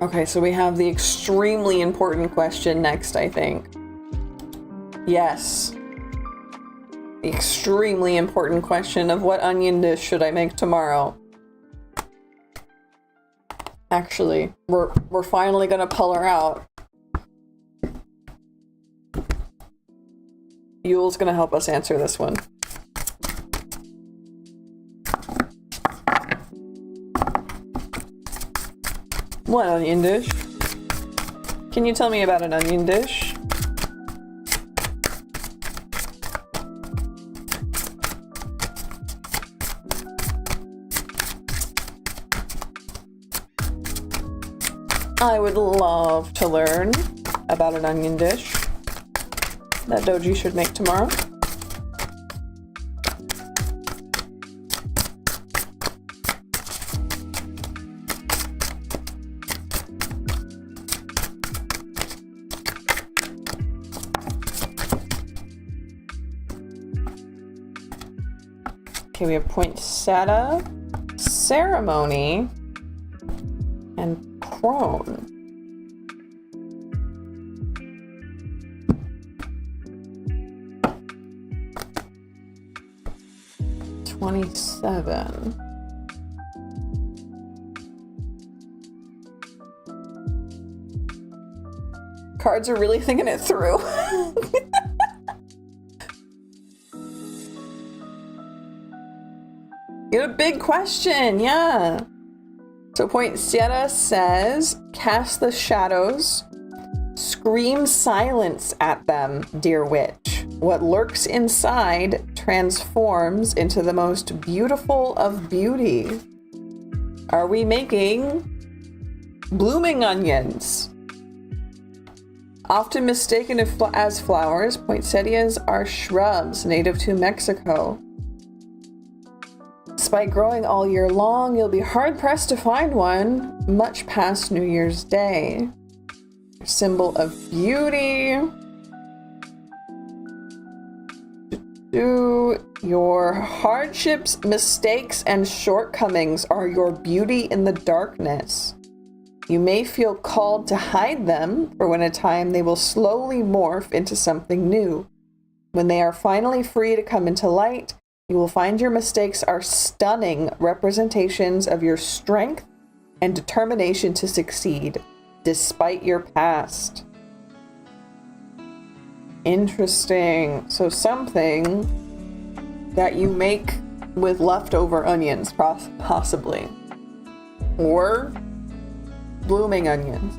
Okay, so we have the extremely important question next, I think. Yes. The extremely important question of what onion dish should I make tomorrow? Actually, we're finally gonna pull her out. Yule's gonna help us answer this one. What onion dish? Can you tell me about an onion dish? I would love to learn about an onion dish that Doji should make tomorrow. Okay, we have poinsettia, ceremony, and crone. $27. Cards are really thinking it through. You had a big question, yeah. So Poinsettia says, cast the shadows, scream silence at them, dear witch. What lurks inside transforms into the most beautiful of beauty. Are we making blooming onions? Often mistaken as flowers, poinsettias are shrubs native to Mexico. Despite growing all year long, you'll be hard-pressed to find one much past New Year's Day. Symbol of beauty. Your hardships, mistakes, and shortcomings are your beauty in the darkness. You may feel called to hide them, for when in time they will slowly morph into something new. When they are finally free to come into light, you will find your mistakes are stunning representations of your strength and determination to succeed, despite your past. Interesting. So something that you make with leftover onions, possibly. Or blooming onions.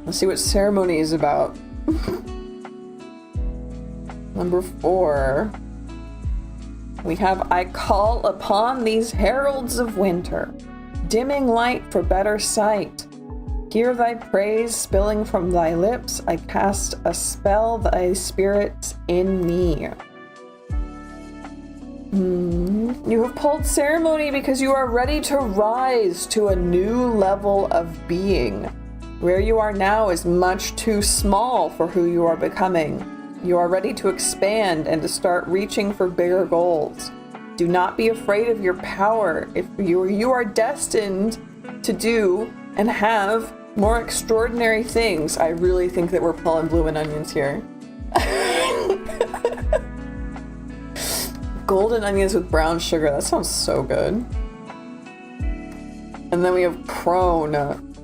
Let's see what ceremony is about. Number 4. We have, I call upon these heralds of winter, dimming light for better sight. Hear thy praise spilling from thy lips. I cast a spell, thy spirits in me. You have pulled ceremony because you are ready to rise to a new level of being. Where you are now is much too small for who you are becoming. You are ready to expand and to start reaching for bigger goals. Do not be afraid of your power. If you are destined to do and have more extraordinary things. I really think that we're pulling bloomin' onions here. Golden onions with brown sugar. That sounds so good. And then we have crone.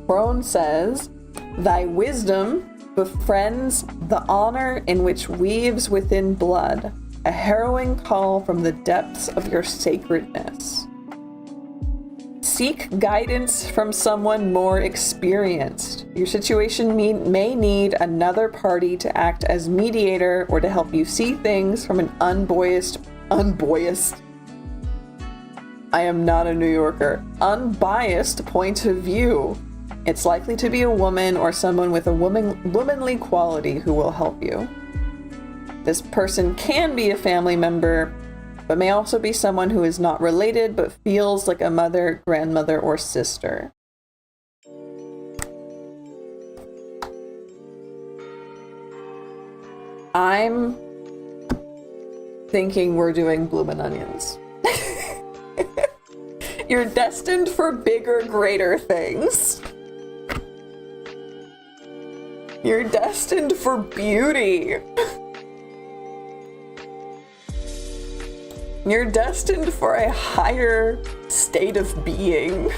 Crone says, thy wisdom befriends the honor in which weaves within blood, a harrowing call from the depths of your sacredness. Seek guidance from someone more experienced. Your situation may need another party to act as mediator or to help you see things from an unbiased, I am not a New Yorker, unbiased point of view. It's likely to be a woman or someone with a womanly quality who will help you. This person can be a family member, but may also be someone who is not related but feels like a mother, grandmother, or sister. I'm thinking we're doing bloomin' onions. You're destined for bigger, greater things. You're destined for beauty. You're destined for a higher state of being.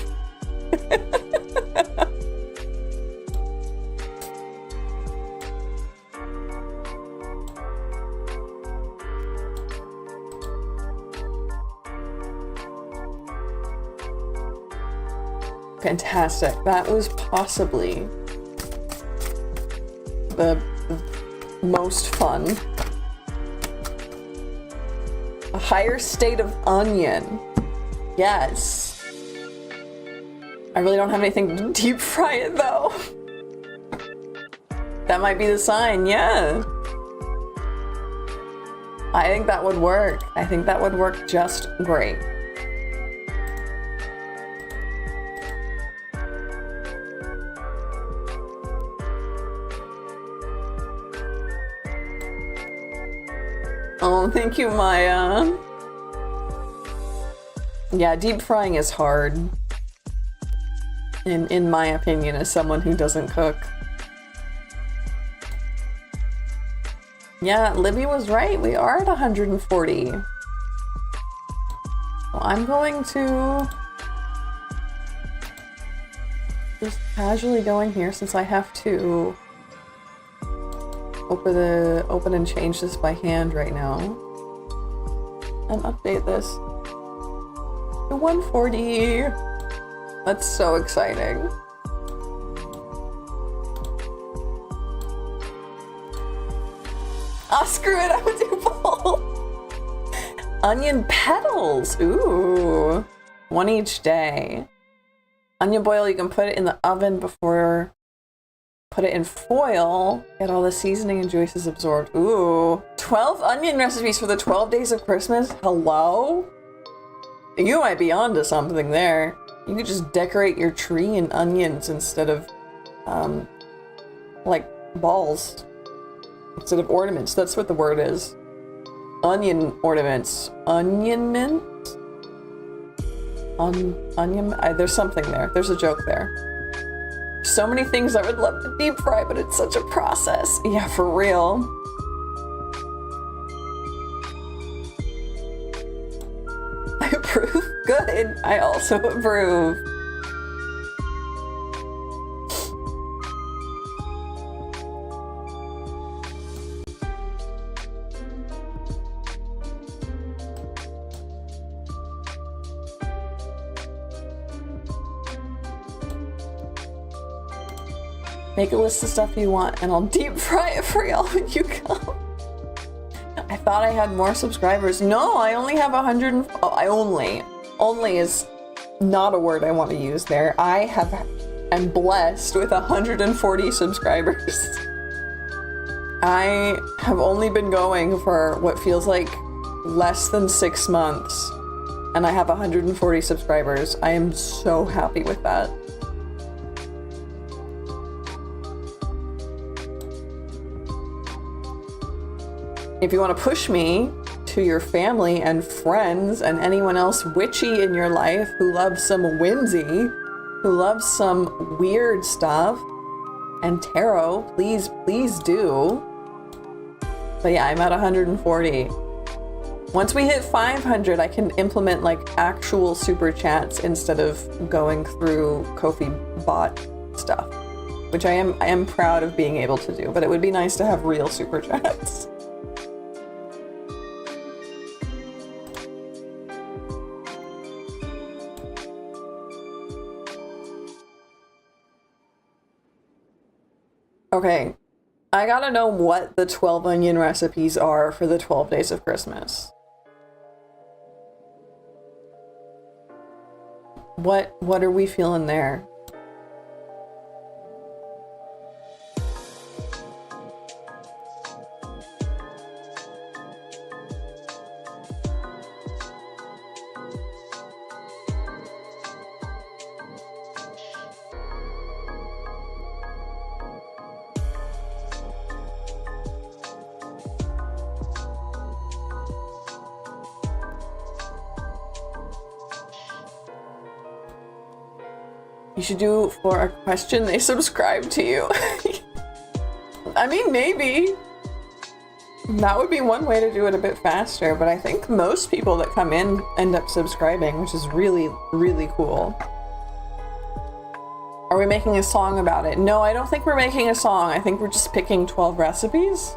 Fantastic. That was possibly the most fun. A higher state of onion. Yes. I really don't have anything to deep fry it though. That might be the sign, yeah. I think that would work. I think that would work just great. Oh, thank you, Maya. Yeah, deep frying is hard. In my opinion, as someone who doesn't cook. Yeah, Libby was right. We are at 140. Well, I'm going to just casually go in here since I have to open and change this by hand right now and update this to 140. That's so exciting. Ah, screw it, I would do both. Onion petals, ooh. One each day. Onion boil, you can put it in the oven before, put it in foil, get all the seasoning and juices absorbed. Ooh. 12 onion recipes for the 12 days of Christmas? Hello? You might be onto something there. You could just decorate your tree in onions instead of, like, balls. Instead of ornaments. That's what the word is. Onion ornaments. Onion mint? Onion? There's something there. There's a joke there. So many things I would love to deep fry, but it's such a process. Yeah, for real. I approve. Good. I also approve. Make a list of stuff you want and I'll deep fry it for y'all when you come. I thought I had more subscribers. No, I only have 100 and, oh, I only is not a word I want to use there. I'm blessed with 140 subscribers. I have only been going for what feels like less than 6 months and I have 140 subscribers. I am so happy with that. If you want to push me to your family and friends and anyone else witchy in your life who loves some whimsy, who loves some weird stuff and tarot, please do. But yeah, I'm at 140. Once we hit 500, I can implement like actual super chats instead of going through Ko-fi bot stuff, which I am proud of being able to do, but it would be nice to have real super chats. Okay, I gotta know what the 12 onion recipes are for the 12 days of Christmas. What are we feeling there? You should do for a question they subscribe to you. I mean, maybe. That would be one way to do it a bit faster, but I think most people that come in end up subscribing, which is really, really cool. Are we making a song about it? No, I don't think we're making a song. I think we're just picking 12 recipes.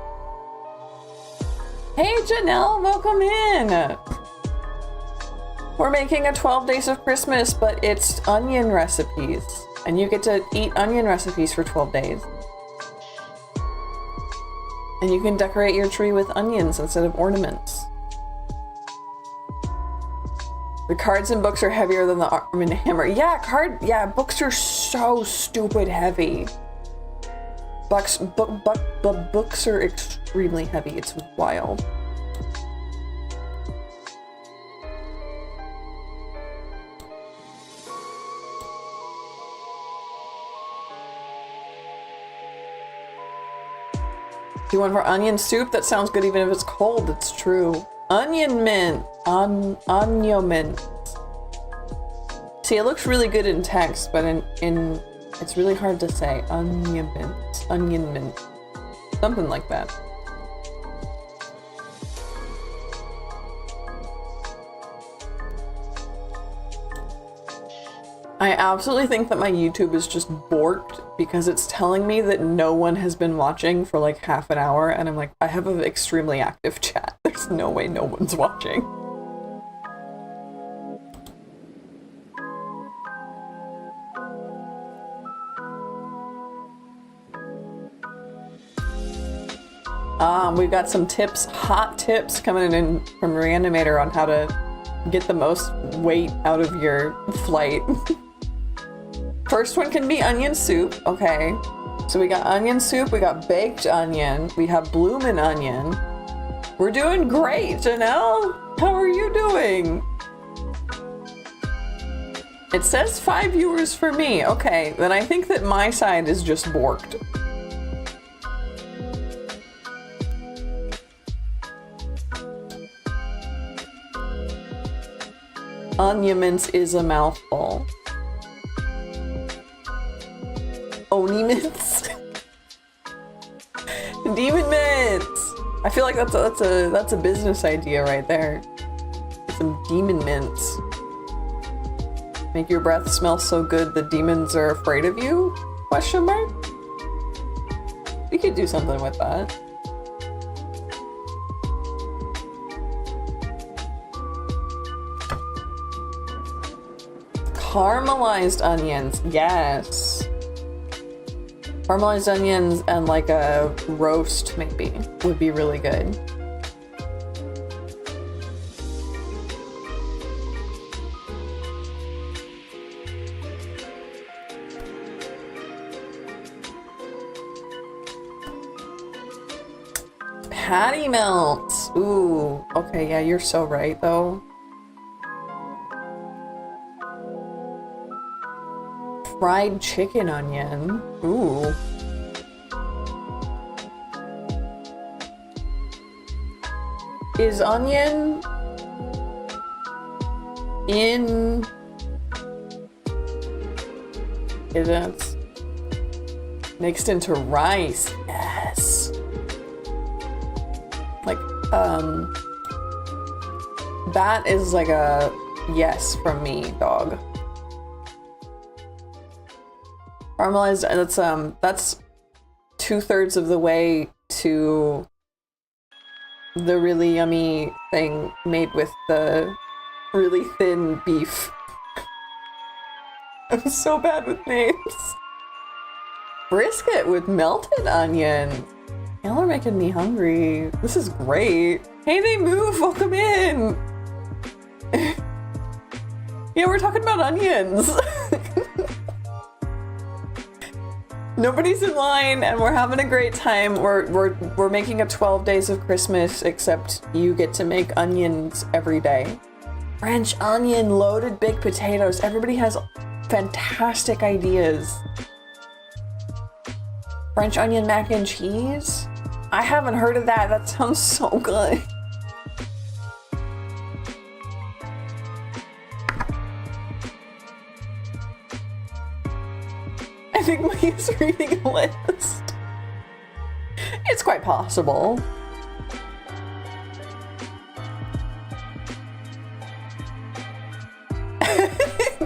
Hey, Janelle, welcome in. We're making a 12 Days of Christmas, but it's onion recipes. And you get to eat onion recipes for 12 days. And you can decorate your tree with onions instead of ornaments. The cards and books are heavier than the arm and hammer. Yeah, books are so stupid heavy. Books are extremely heavy. It's wild. Do you want for onion soup? That sounds good even if it's cold. It's true. Onion mint. Onion mint. See, it looks really good in text, but in it's really hard to say. Onion mint. Onion mint. Something like that. I absolutely think that my YouTube is just borked because it's telling me that no one has been watching for like half an hour, and I'm like, I have an extremely active chat. There's no way no one's watching. We've got some tips, hot tips coming in from Reanimator on how to get the most weight out of your flight. First one can be onion soup. Okay, so we got onion soup, we got baked onion, we have bloomin' onion. We're doing great, Janelle. How are you doing? It says 5 viewers for me. Okay, then I think that my side is just borked. Onion mints is a mouthful. Oni mints. Demon mints. I feel like that's a business idea right there. Some demon mints. Make your breath smell so good the demons are afraid of you? Question mark? We could do something with that. Caramelized onions, yes. Caramelized onions and like a roast maybe would be really good. Patty melts. Ooh, okay, yeah, you're so right though. Fried chicken onion. Ooh. Is onion in... Is it mixed into rice? Yes. Like, that is like a yes from me, dog. Caramelized, that's 2/3 of the way to the really yummy thing made with the really thin beef. I'm so bad with names. Brisket with melted onion. Y'all are making me hungry. This is great. Hey, they move. Welcome in. Yeah, we're talking about onions. Nobody's in line and we're having a great time. We're making a 12 days of Christmas, except you get to make onions every day. French onion, loaded baked potatoes. Everybody has fantastic ideas. French onion mac and cheese? I haven't heard of that. That sounds so good. I think Maya's reading a list. It's quite possible.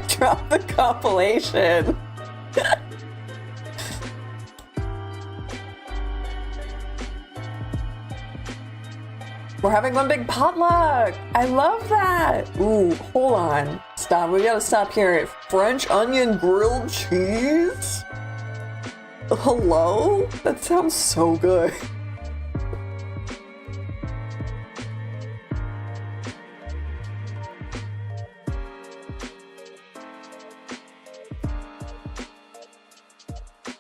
Drop the compilation. We're having one big potluck. I love that. Ooh, hold on. Stop. We gotta stop here at French onion grilled cheese. Hello? That sounds so good.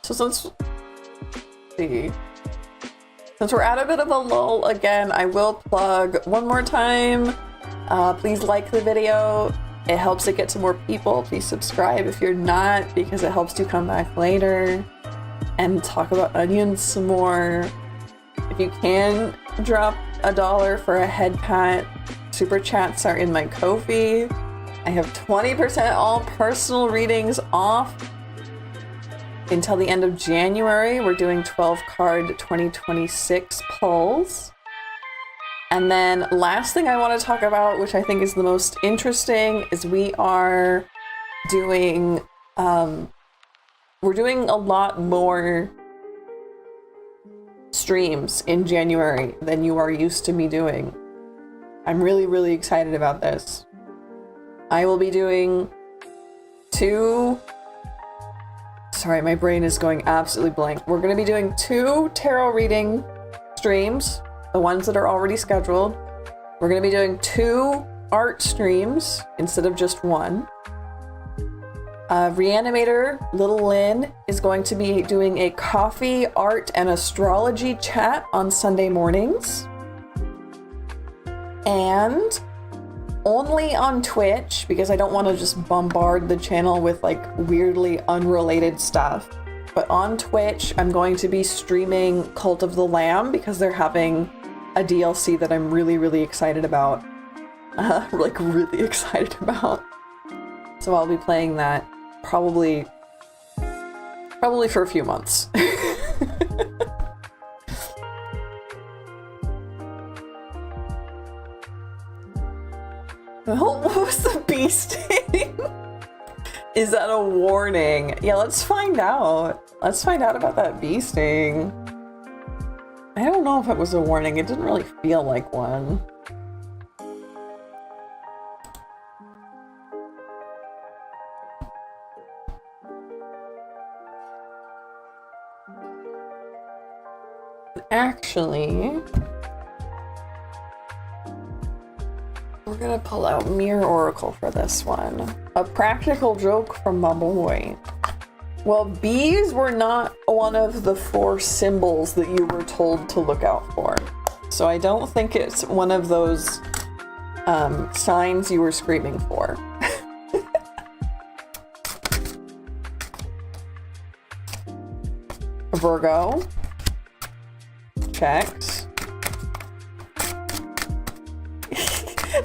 So since we're at a bit of a lull again, I will plug one more time. Please like the video. It helps it get to more people. Please subscribe if you're not, because it helps you come back later and talk about onions some more. If you can drop $1 for a headpat, super chats are in my Ko-fi. I have 20% all personal readings off until the end of January. We're doing 12 card 2026 pulls. And then last thing I want to talk about, which I think is the most interesting, is we are doing, we're doing a lot more streams in January than you are used to me doing. I'm really, really excited about this. I will be doing sorry, my brain is going absolutely blank. We're going to be doing 2 tarot reading streams, the ones that are already scheduled. We're going to be doing 2 art streams instead of just 1. Reanimator Little Lynn is going to be doing a coffee, art, and astrology chat on Sunday mornings. And only on Twitch, because I don't want to just bombard the channel with like weirdly unrelated stuff. But on Twitch, I'm going to be streaming Cult of the Lamb because they're having a DLC that I'm really, really excited about. Like really excited about. So I'll be playing that probably for a few months. Oh, what was the bee sting? Is that a warning? Yeah, let's find out. Let's find out about that bee sting. I don't know if it was a warning. It didn't really feel like one. Actually, we're gonna pull out Mirror Oracle for this one. A practical joke from my boy. Well, bees were not one of the 4 symbols that you were told to look out for. So I don't think it's one of those signs you were screaming for. Virgo. Checks.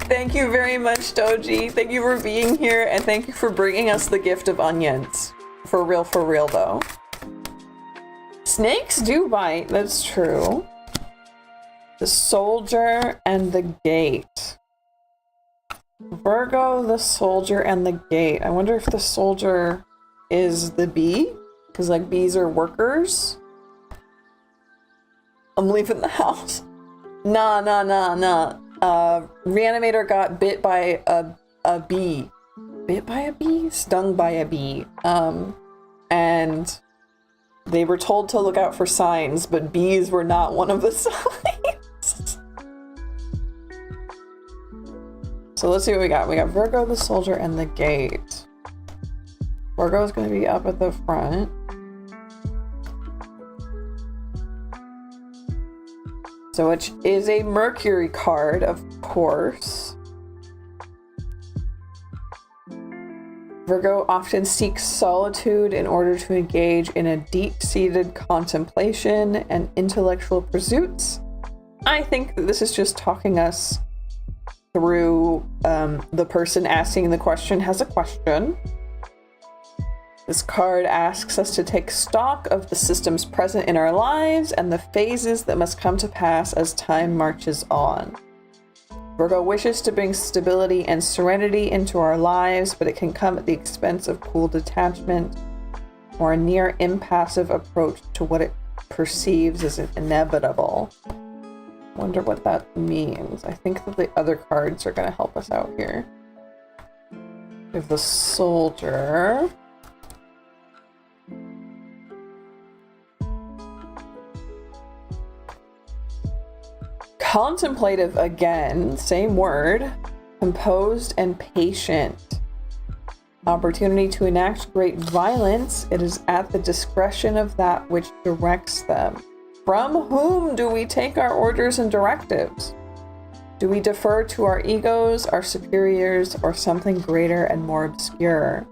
Thank you very much, Doji. Thank you for being here, and thank you for bringing us the gift of onions. For real though. Snakes do bite, that's true. The Soldier and the Gate. Virgo, the Soldier, and the Gate. I wonder if the Soldier is the bee? Because like bees are workers. I'm leaving the house. Nah. Reanimator got bit by a bee. Bit by a bee? Stung by a bee. And they were told to look out for signs, but bees were not one of the signs. So let's see what we got. We got Virgo, the Soldier, and the Gate. Virgo is going to be up at the front. So which is a Mercury card, of course. Virgo often seeks solitude in order to engage in a deep-seated contemplation and intellectual pursuits. I think that this is just talking us through the person asking the question has a question. This card asks us to take stock of the systems present in our lives and the phases that must come to pass as time marches on. Virgo wishes to bring stability and serenity into our lives, but it can come at the expense of cool detachment or a near impassive approach to what it perceives as inevitable. Wonder what that means. I think that the other cards are going to help us out here. We have the Soldier. Contemplative again, same word. Composed and patient. Opportunity to enact great violence. It is at the discretion of that which directs them. From whom do we take our orders and directives? Do we defer to our egos, our superiors, or something greater and more obscure?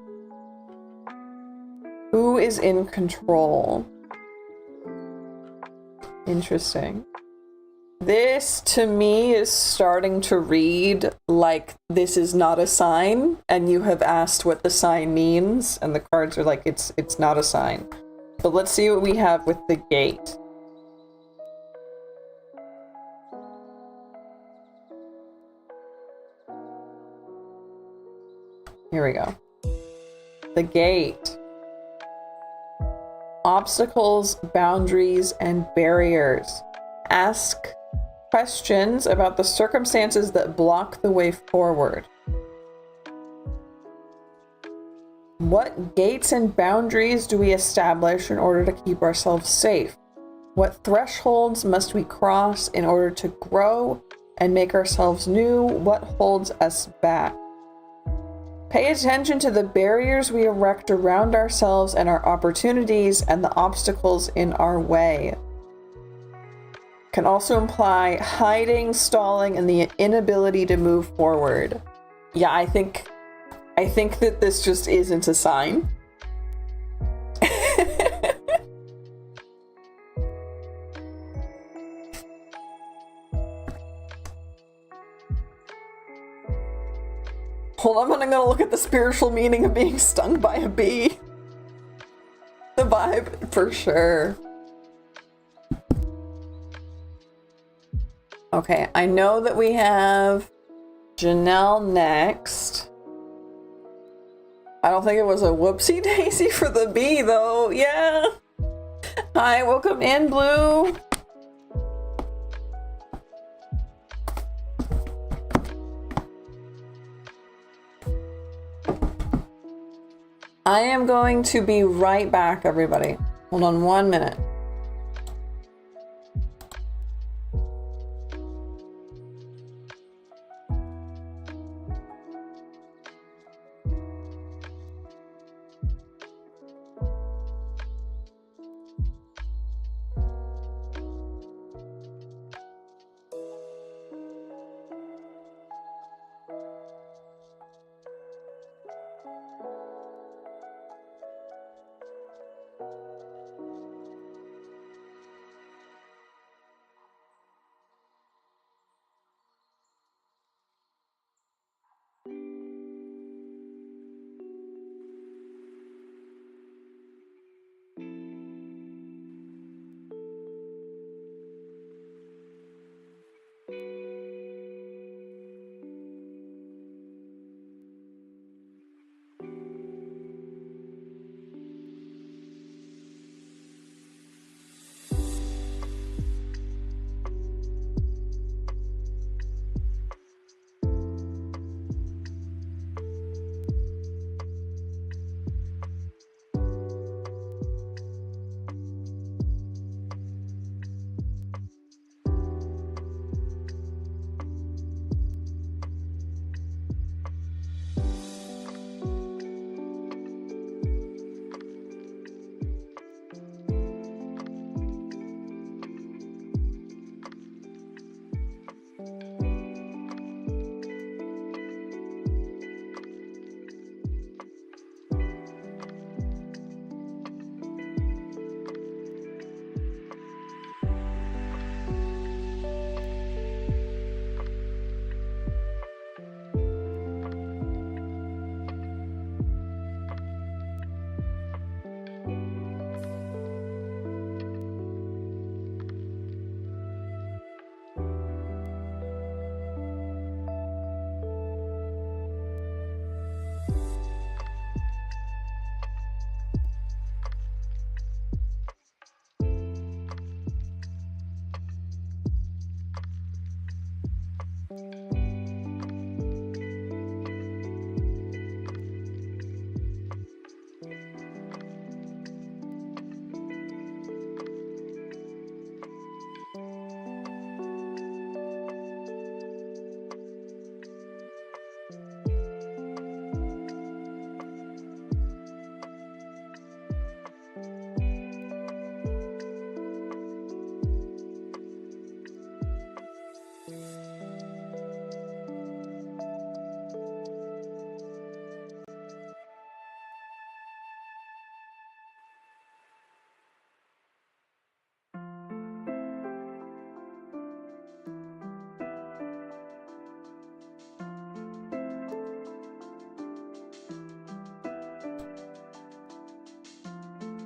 Who is in control? Interesting. This, to me, is starting to read like this is not a sign, and you have asked what the sign means, and the cards are like, it's not a sign. But let's see what we have with the gate. Here we go. The gate. Obstacles, boundaries, and barriers. Ask questions about the circumstances that block the way forward. What gates and boundaries do we establish in order to keep ourselves safe? What thresholds must we cross in order to grow and make ourselves new? What holds us back? Pay attention to the barriers we erect around ourselves and our opportunities and the obstacles in our way. Can also imply hiding, stalling, and the inability to move forward. Yeah, I think that this just isn't a sign. Hold on, I'm gonna look at the spiritual meaning of being stung by a bee. The vibe, for sure. Okay, I know that we have Janelle next. I don't think it was a whoopsie daisy for the bee though. Yeah. Hi, welcome in, Blue. I am going to be right back, everybody. Hold on 1 minute.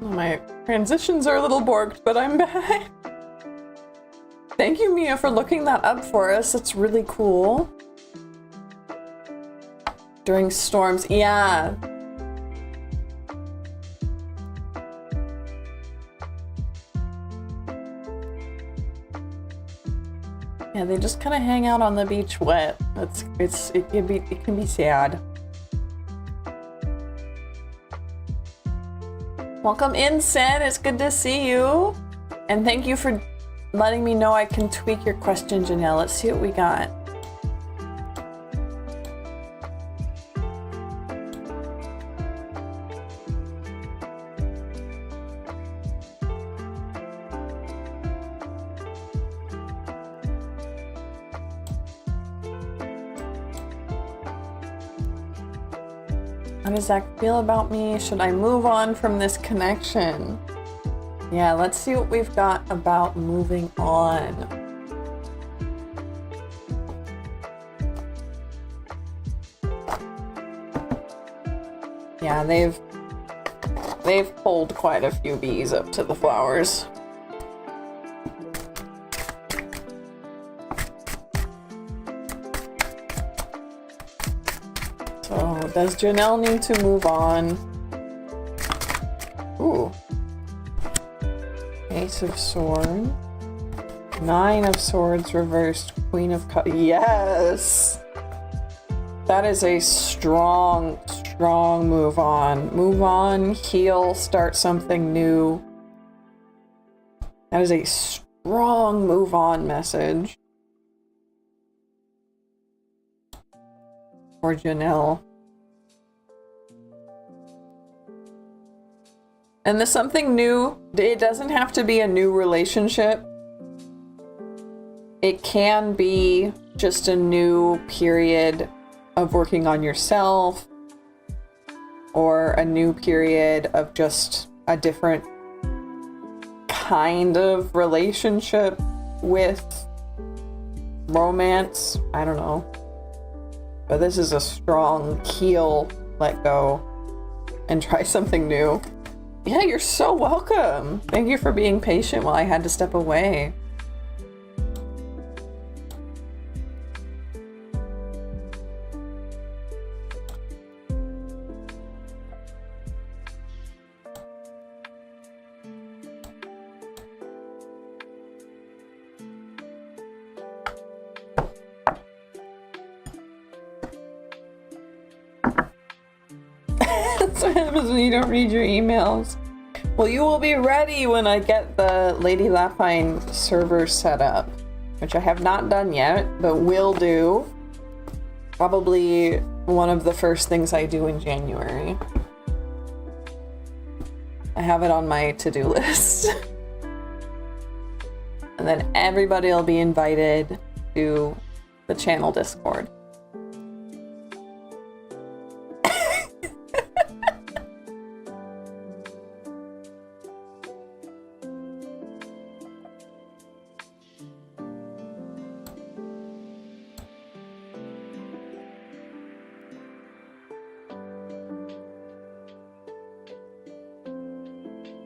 My transitions are a little borked, but I'm back. Thank you, Mia, for looking that up for us. It's really cool. During storms, yeah. Yeah, they just kind of hang out on the beach wet. It can be sad. Welcome in, Sen. It's good to see you. And thank you for letting me know I can tweak your question, Janelle. Let's see what we got. How does Zach feel about me? Should I move on from this connection? Yeah, let's see what we've got about moving on. Yeah, they've pulled quite a few bees up to the flowers. So, does Janelle need to move on? Ooh. Ace of Swords. 9 of Swords reversed. Queen of Cups. Yes! That is a strong move on. Move on, heal, start something new. That is a strong move on message. For Janelle. And the something new, it doesn't have to be a new relationship. It can be just a new period of working on yourself, or a new period of just a different kind of relationship with romance. I don't know. But this is a strong heal, let go, and try something new. Yeah, you're so welcome. Thank you for being patient while I had to step away. That's what happens when you don't read your emails. Well, you will be ready when I get the Lady Lapine server set up, which I have not done yet, but will do. Probably one of the first things I do in January. I have it on my to-do list. And then everybody will be invited to the channel Discord.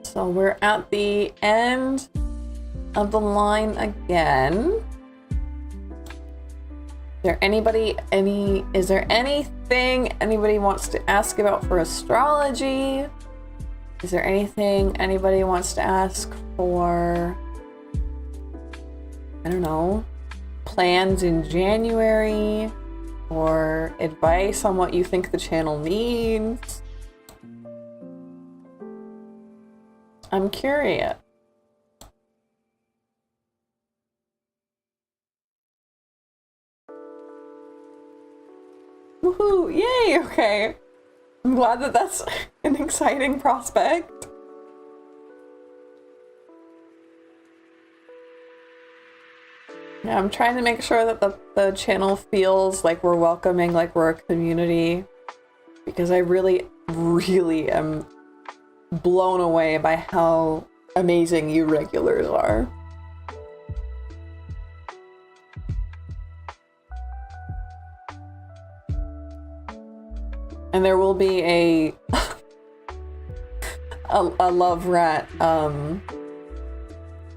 So we're at the end of the line again. Is there anything anybody wants to ask about for astrology? Is there anything anybody wants to ask for, I don't know, plans in January, or advice on what you think the channel needs? I'm curious. Woohoo! Yay! Okay. I'm glad that that's an exciting prospect. Yeah, I'm trying to make sure that the channel feels like we're welcoming, like we're a community. Because I really am blown away by how amazing you regulars are. And there will be a love rat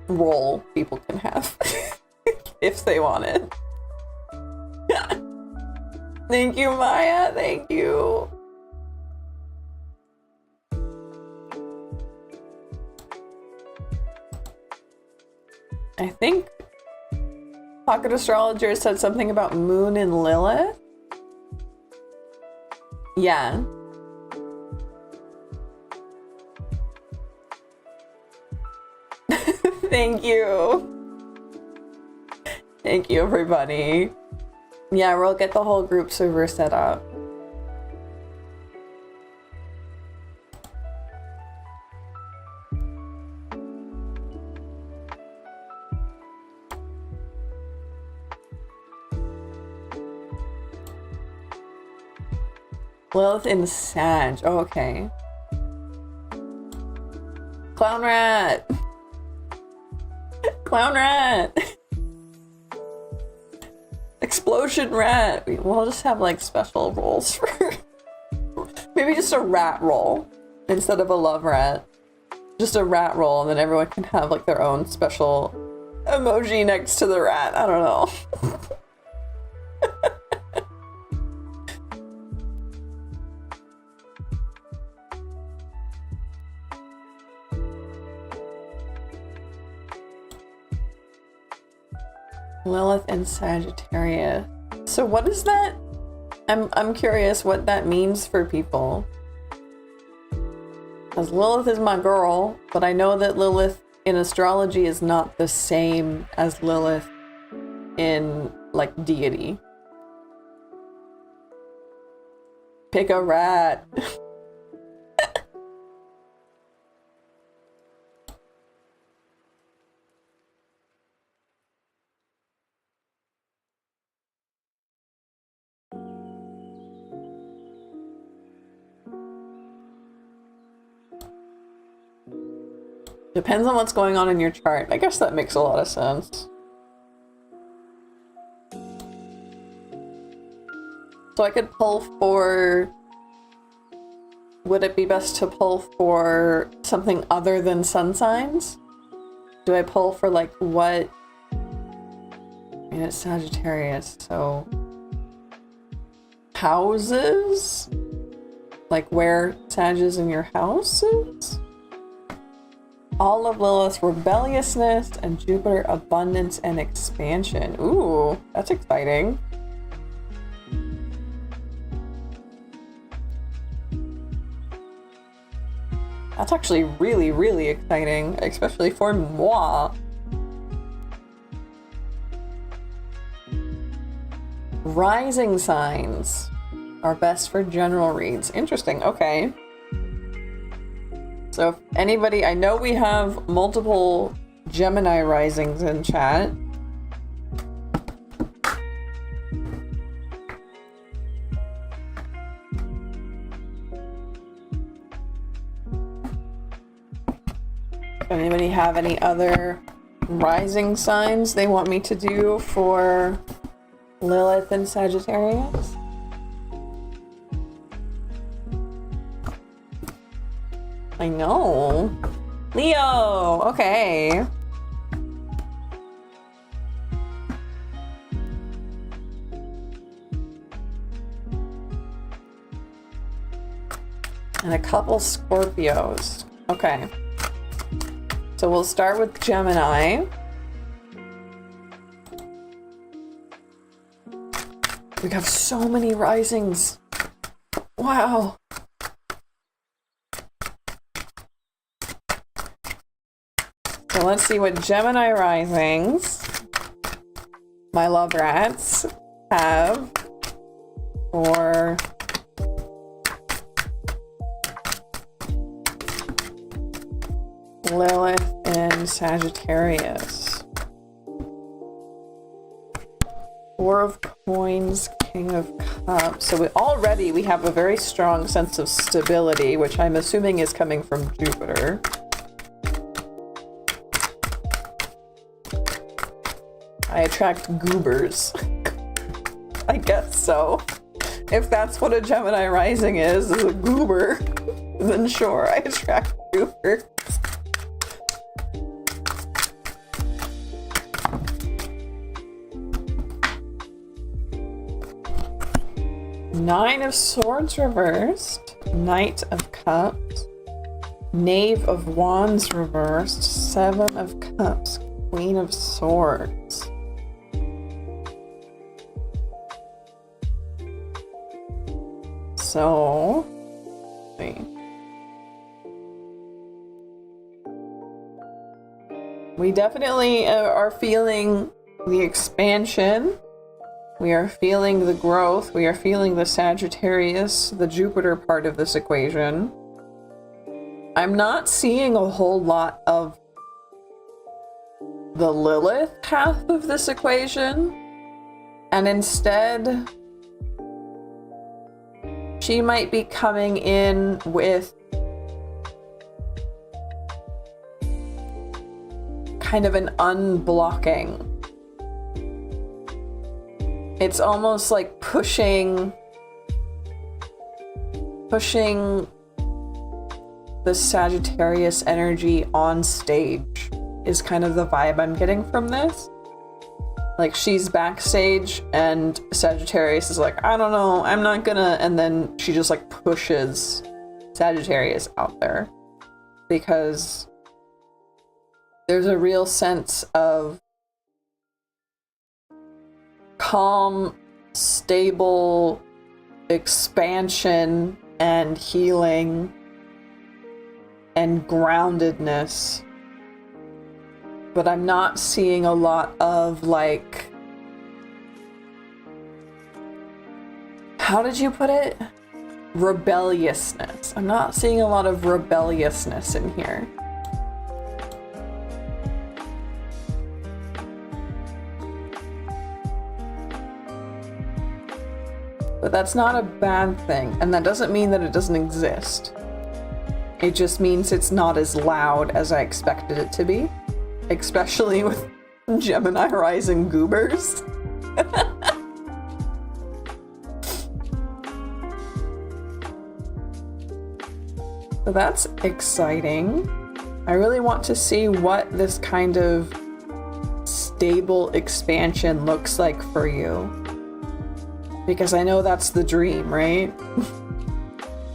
role people can have if they want it. Thank you, Maya. Thank you. I think Pocket Astrologer said something about Moon and Lilith. Yeah. Thank you. Thank you, everybody. Yeah, we'll get the whole group server set up. Lilith in Sag. Oh, okay. Clown rat. Clown rat. Explosion rat. We'll just have like special roles for maybe just a rat roll instead of a love rat. Just a rat roll, and then everyone can have like their own special emoji next to the rat. I don't know. Lilith and Sagittarius. So what is that? I'm curious what that means for people. Because Lilith is my girl, but I know that Lilith in astrology is not the same as Lilith in like deity. Pick a rat. Depends on what's going on in your chart. I guess that makes a lot of sense. So I could pull for... Would it be best to pull for something other than sun signs? Do I pull for like what... I mean, it's Sagittarius, so... Houses? Like where Sag is in your houses? All of Lilith's rebelliousness and Jupiter abundance and expansion. Ooh, that's exciting. That's actually really, really exciting, especially for moi. Rising signs are best for general reads. Interesting, okay. So if anybody, I know we have multiple Gemini risings in chat. If anybody have any other rising signs they want me to do for Lilith and Sagittarius? I know. Leo! Okay. And a couple Scorpios. Okay. So we'll start with Gemini. We have so many risings. Wow. So let's see what Gemini risings my love rats have for Lilith and Sagittarius. Four of Coins, King of Cups. So we have a very strong sense of stability, which I'm assuming is coming from Jupiter. I attract goobers. I guess so. if that's what a Gemini rising is a goober, then sure, I attract goobers. Nine of Swords reversed, Knight of Cups, Knave of Wands reversed, Seven of Cups, Queen of Swords. So, let's see. We definitely are feeling the expansion. We are feeling the growth. We are feeling the Sagittarius, the Jupiter part of this equation. I'm not seeing a whole lot of the Lilith half of this equation. And instead, she might be coming in with kind of an unblocking. It's almost like pushing the Sagittarius energy on stage is kind of the vibe I'm getting from this. Like she's backstage and Sagittarius is like, I don't know, I'm not gonna, and then she just like pushes Sagittarius out there because there's a real sense of calm, stable expansion and healing and groundedness. But I'm not seeing a lot of like, how did you put it? Rebelliousness. I'm not seeing a lot of rebelliousness in here. But that's not a bad thing, and that doesn't mean that it doesn't exist. It just means it's not as loud as I expected it to be, especially with Gemini rising goobers. So that's exciting. I really want to see what this kind of stable expansion looks like for you. Because I know that's the dream, right?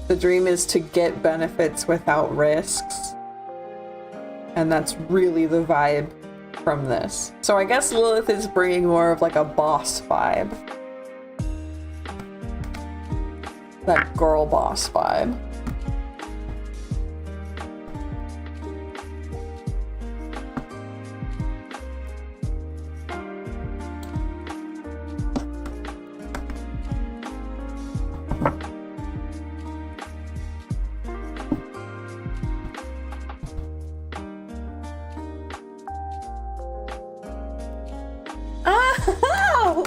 The dream is to get benefits without risks. And that's really the vibe from this. So I guess Lilith is bringing more of like a boss vibe. That girl boss vibe.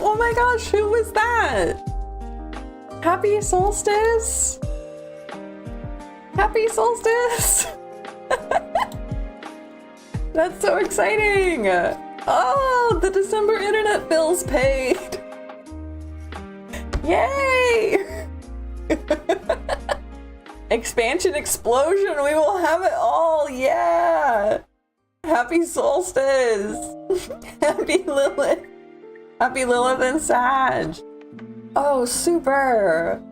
Oh my gosh, who was that? Happy solstice? Happy solstice? That's so exciting! Oh, the December internet bill's paid! Yay! Expansion explosion, we will have it all, yeah! Happy solstice! Happy Lilith! Happy Lilith and Sag! Oh, super!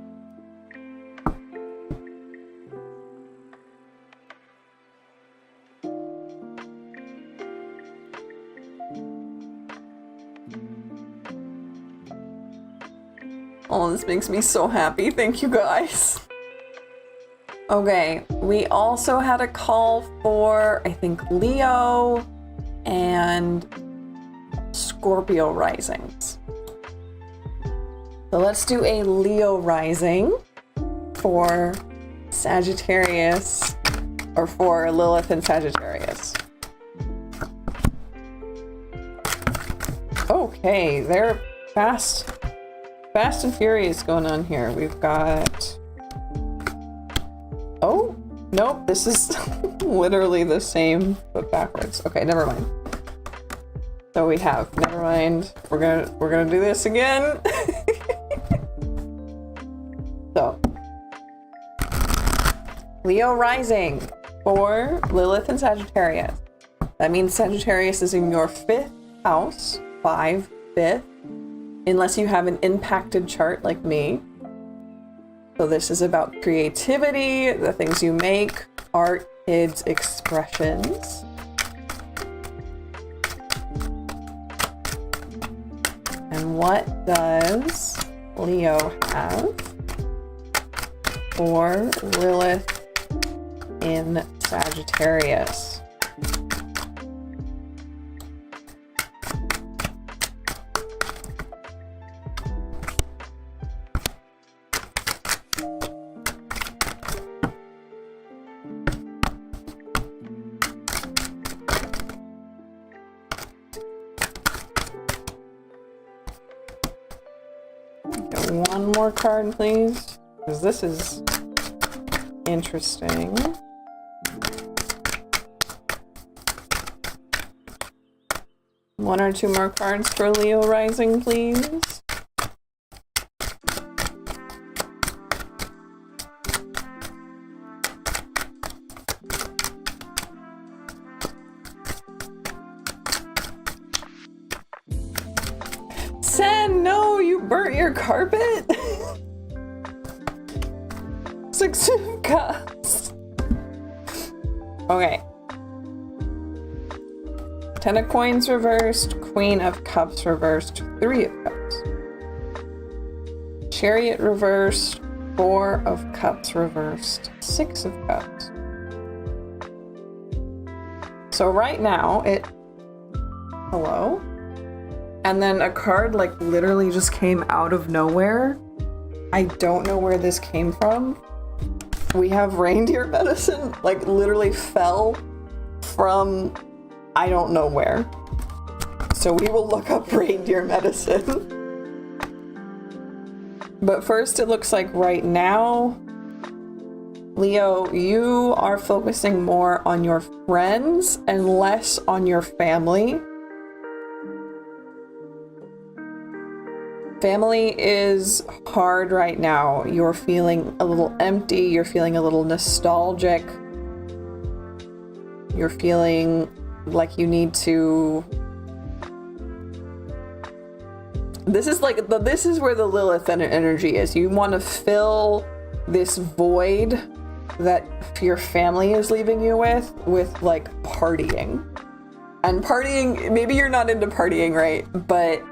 Oh, this makes me so happy. Thank you guys. Okay, we also had a call for, I think, Leo and Scorpio risings. So let's do a Leo rising for Sagittarius, or for Lilith and Sagittarius. Okay, they're fast and furious going on here. We've got... Oh, nope, this is literally the same, but backwards. Okay, never mind. So we have, never mind. We're gonna do this again. Leo rising for Lilith and Sagittarius. That means Sagittarius is in your 5th house, 5, 5th, unless you have an impacted chart like me. So this is about creativity, the things you make, art, kids, expressions. And what does Leo have for Lilith in Sagittarius? One more card, please, because this is interesting. One or two more cards for Leo rising, please. Sen, no, you burnt your carpet? 6 of Cups. Okay. 10 of Coins reversed, Queen of Cups reversed, 3 of Cups. Chariot reversed, 4 of Cups reversed, 6 of Cups. So right now, hello? And then a card like literally just came out of nowhere. I don't know where this came from. We have reindeer medicine, like literally fell from I don't know where. So we will look up reindeer medicine. But first it looks like right now, Leo, you are focusing more on your friends and less on your family. Family is hard right now. You're feeling a little empty. You're feeling a little nostalgic. You're feeling like you need to... This is where the Lilith energy is. You want to fill this void that your family is leaving you with like partying. And partying, maybe you're not into partying, right? But,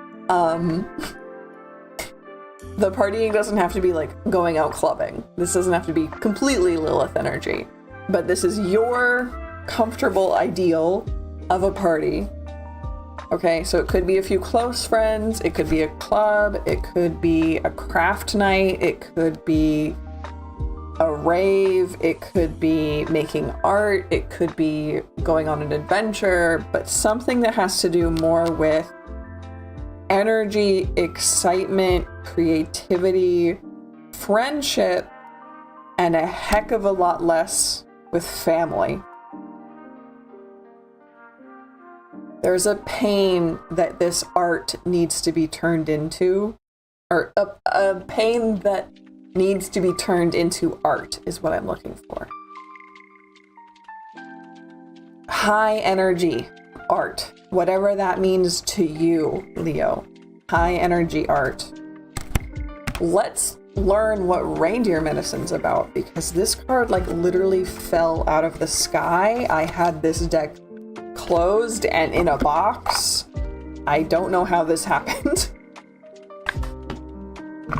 the partying doesn't have to be like going out clubbing. This doesn't have to be completely Lilith energy. But this is your comfortable ideal of a party. Okay, so it could be a few close friends, it could be a club, it could be a craft night, it could be a rave, it could be making art, it could be going on an adventure, but something that has to do more with energy, excitement, creativity, friendship, and a heck of a lot less with family. There's a pain that this art needs to be turned into, or a pain that needs to be turned into art is what I'm looking for. High energy art, whatever that means to you, Leo. High energy art. Let's learn what reindeer medicine's about, because this card like literally fell out of the sky. I had this deck closed and in a box. I don't know how this happened.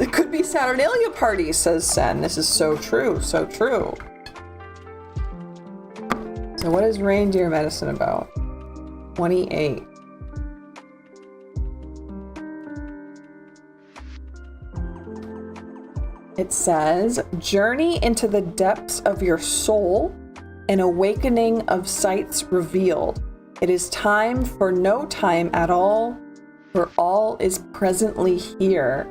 It could be Saturnalia party, says Sen. This is so true, so true. So what is reindeer medicine about? 28. It says, journey into the depths of your soul, an awakening of sights revealed. It is time for no time at all, for all is presently here.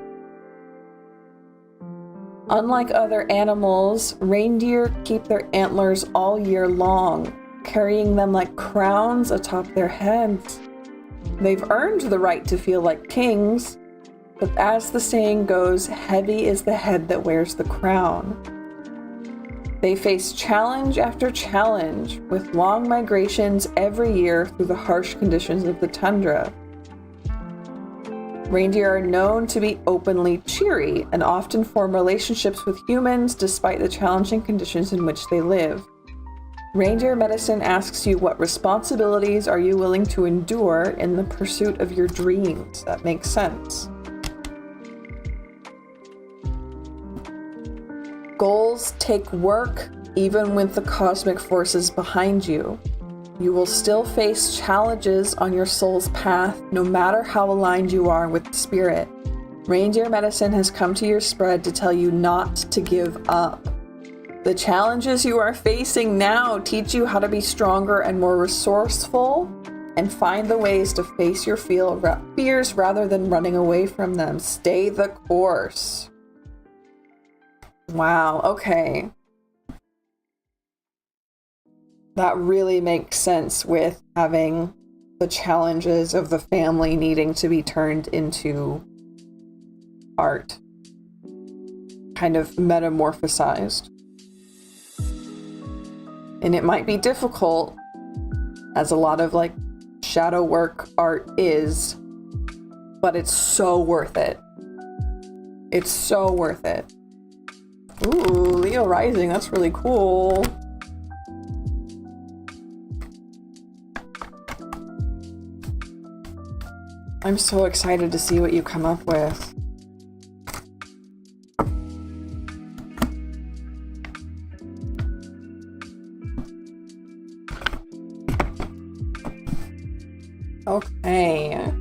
Unlike other animals, reindeer keep their antlers all year long, carrying them like crowns atop their heads. They've earned the right to feel like kings, but as the saying goes, heavy is the head that wears the crown. They face challenge after challenge with long migrations every year through the harsh conditions of the tundra. Reindeer are known to be openly cheery and often form relationships with humans despite the challenging conditions in which they live. Reindeer medicine asks you, what responsibilities are you willing to endure in the pursuit of your dreams? That makes sense. Goals take work, even with the cosmic forces behind you. You will still face challenges on your soul's path, no matter how aligned you are with the spirit. Reindeer medicine has come to your spread to tell you not to give up. The challenges you are facing now teach you how to be stronger and more resourceful, and find the ways to face your fears rather than running away from them. Stay the course. Wow, okay. That really makes sense with having the challenges of the family needing to be turned into art. Kind of metamorphosized. And it might be difficult, as a lot of like shadow work art is, but it's so worth it. It's so worth it. Ooh, Leo Rising, that's really cool. I'm so excited to see what you come up with. Okay.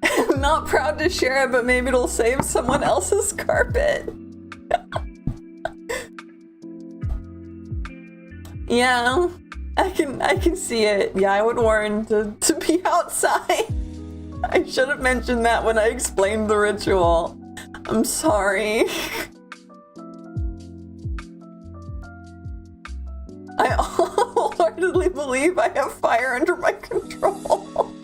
I'm not proud to share it, but maybe it'll save someone else's carpet. Yeah, I can see it. Yeah, I would warn to be outside. I should have mentioned that when I explained the ritual. I'm sorry. I wholeheartedly believe I have fire under my control.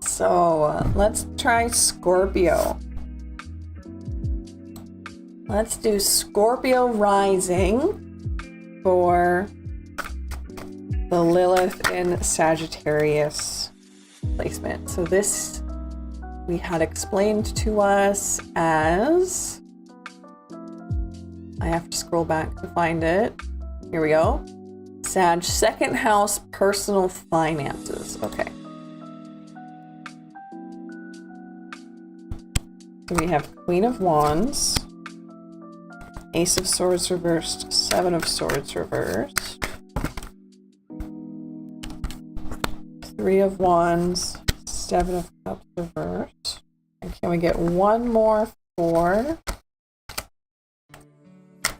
So let's try Scorpio. Let's do Scorpio rising for the Lilith in Sagittarius placement. So this we had explained to us as, I have to scroll back to find it. Here we go. Sag, second house, personal finances. Okay. So we have Queen of Wands, Ace of Swords reversed, Seven of Swords reversed, Three of Wands, Seven of Cups reversed. And can we get one more for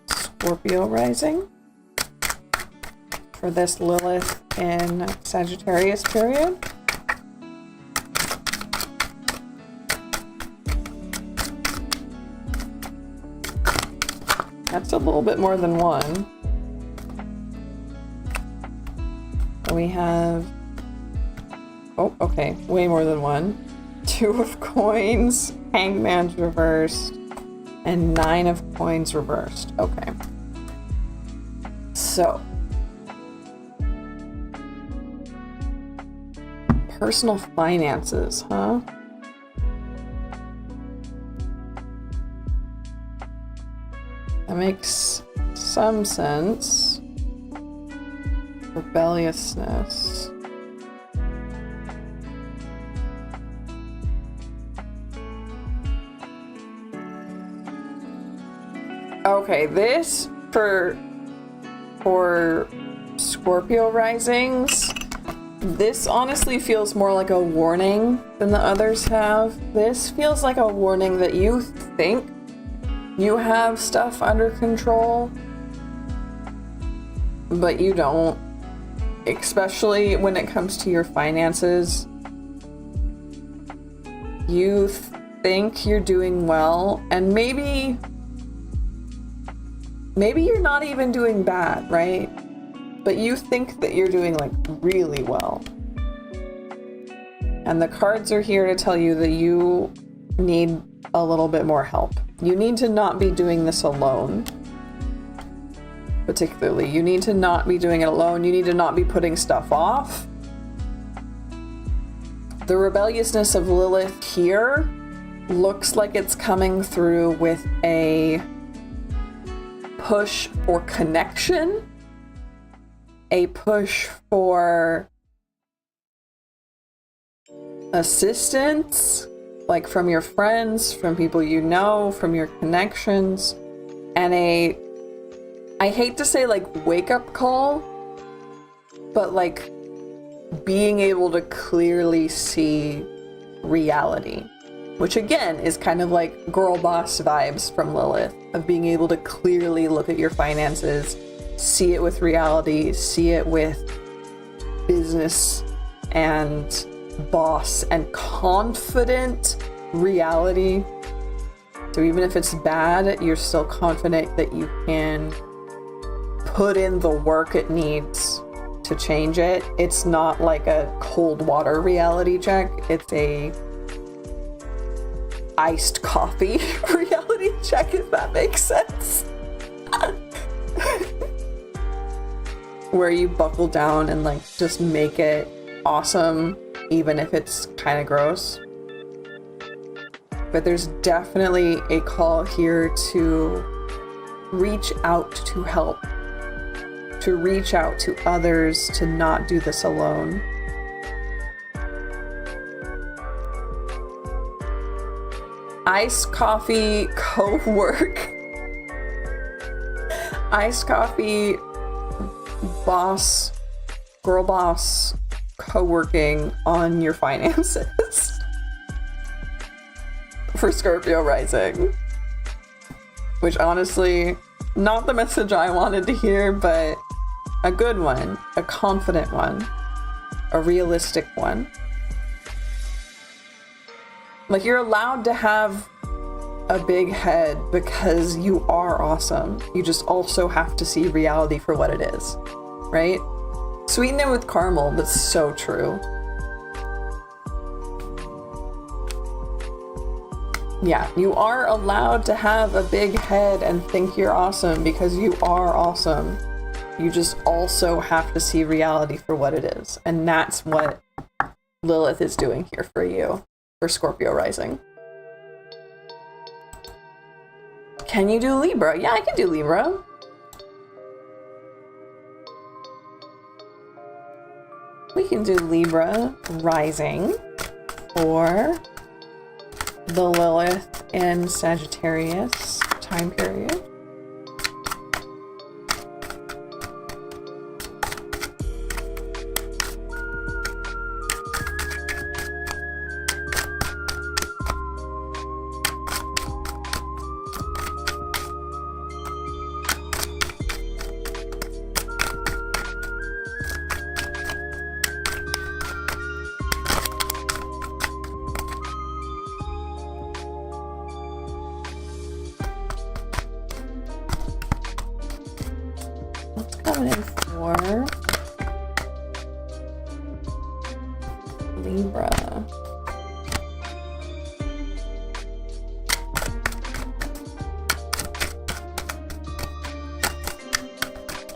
Scorpio rising for this Lilith in Sagittarius period? That's a little bit more than one. So we have, oh, okay, way more than one. Two of coins, Hangman's reversed, and Nine of coins reversed. Okay. So, personal finances, huh? That makes some sense. Rebelliousness. Okay, this for Scorpio risings, this honestly feels more like a warning than the others have. This feels like a warning that you think you have stuff under control, but you don't. Especially when it comes to your finances. You think you're doing well, and maybe you're not even doing bad, right? but you think that you're doing like really well. And the cards are here to tell you that you need a little bit more help. You need to not be doing this alone. Particularly, you need to not be doing it alone. You need to not be putting stuff off. The rebelliousness of Lilith here looks like it's coming through with a push for connection, a push for assistance, like from your friends, from people you know, from your connections, and I hate to say like wake up call, but like being able to clearly see reality, which again is kind of like girl boss vibes from Lilith, of being able to clearly look at your finances, see it with reality, see it with business and boss and confident reality. So even if it's bad, you're still confident that you can put in the work it needs to change it. It's not like a cold water reality check. It's a iced coffee reality check, if that makes sense. Where you buckle down and like just make it awesome, even if it's kind of gross. But there's definitely a call here to reach out to help, to reach out to others, to not do this alone. Iced coffee co-work. Iced coffee boss, girl boss, co-working on your finances for Scorpio rising. Which honestly, not the message I wanted to hear, but a good one, a confident one, a realistic one. Like, you're allowed to have a big head because you are awesome. You just also have to see reality for what it is, right? Sweeten it with caramel. That's so true. Yeah, you are allowed to have a big head and think you're awesome because you are awesome. You just also have to see reality for what it is. And that's what Lilith is doing here for you, for Scorpio rising. Can you do Libra? Yeah, I can do Libra. We can do Libra rising or the Lilith in Sagittarius time period. Coming in for Libra.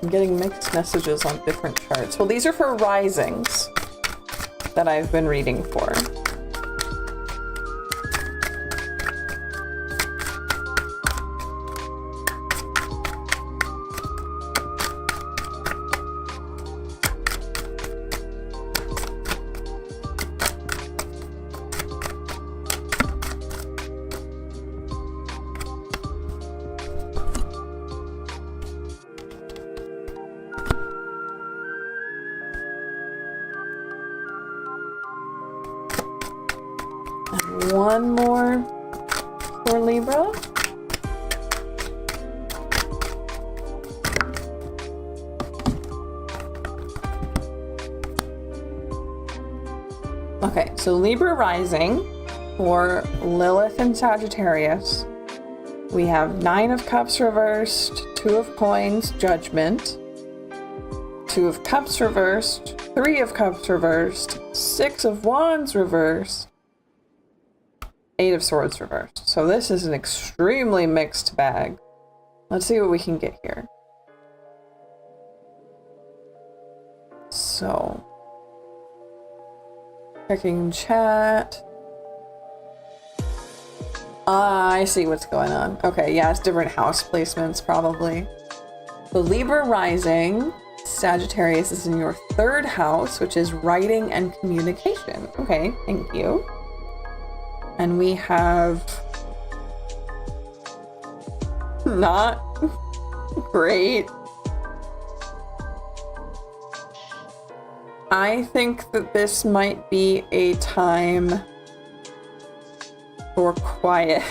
I'm getting mixed messages on different charts. Well, these are for risings that I've been reading for. One more for Libra. Okay, so Libra rising for Lilith and Sagittarius. We have 9 of Cups reversed, 2 of Coins, Judgment, Two of Cups reversed, Three of Cups reversed, Six of Wands reversed, Eight of Swords reversed. So this is an extremely mixed bag. Let's see what we can get here. So, checking chat. I see what's going on. Okay, yeah, it's different house placements probably. The Libra rising, Sagittarius is in your 3rd house, which is writing and communication. Okay, thank you. And we have not great. I think that this might be a time for quiet.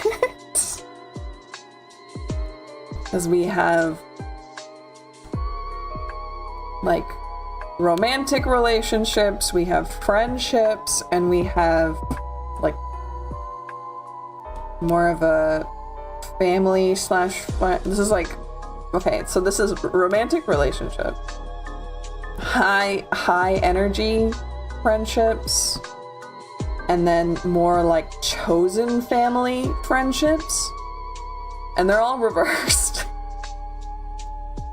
As we have like romantic relationships, we have friendships, and we have like more of a family slash friend. This is like, okay, so this is romantic relationship, high energy friendships, and then more like chosen family friendships, and they're all reversed.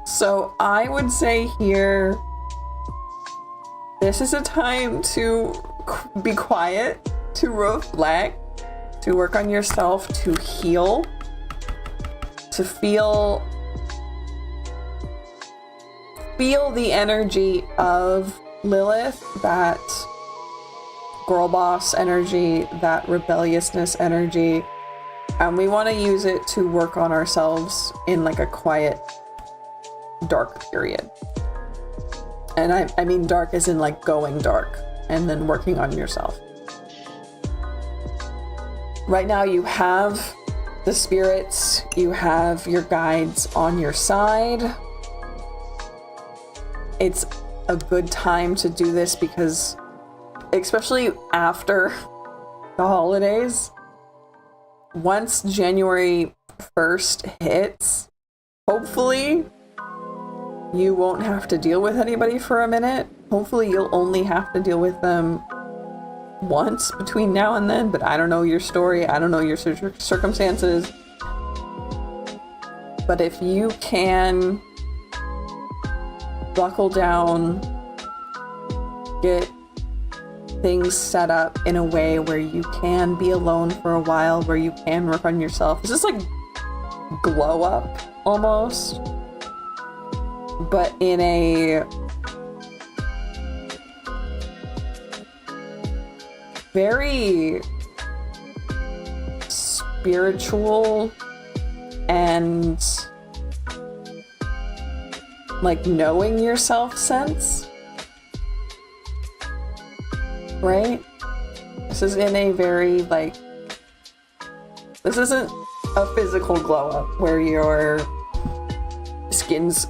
So I would say here, this is a time to be quiet, to reflect, to work on yourself, to heal, to feel the energy of Lilith, that girl boss energy, that rebelliousness energy, and we want to use it to work on ourselves in like a quiet, dark period. And I mean dark as in like going dark and then working on yourself. Right now you have the spirits, you have your guides on your side. It's a good time to do this because, especially after the holidays, once January 1st hits, hopefully you won't have to deal with anybody for a minute. Hopefully you'll only have to deal with them once between now and then, but I don't know your story, I don't know your circumstances. But if you can buckle down, get things set up in a way where you can be alone for a while, where you can work on yourself. It's just like glow up almost, but in a very spiritual and like knowing yourself sense, right? This is in a very like, this isn't a physical glow up where your skin's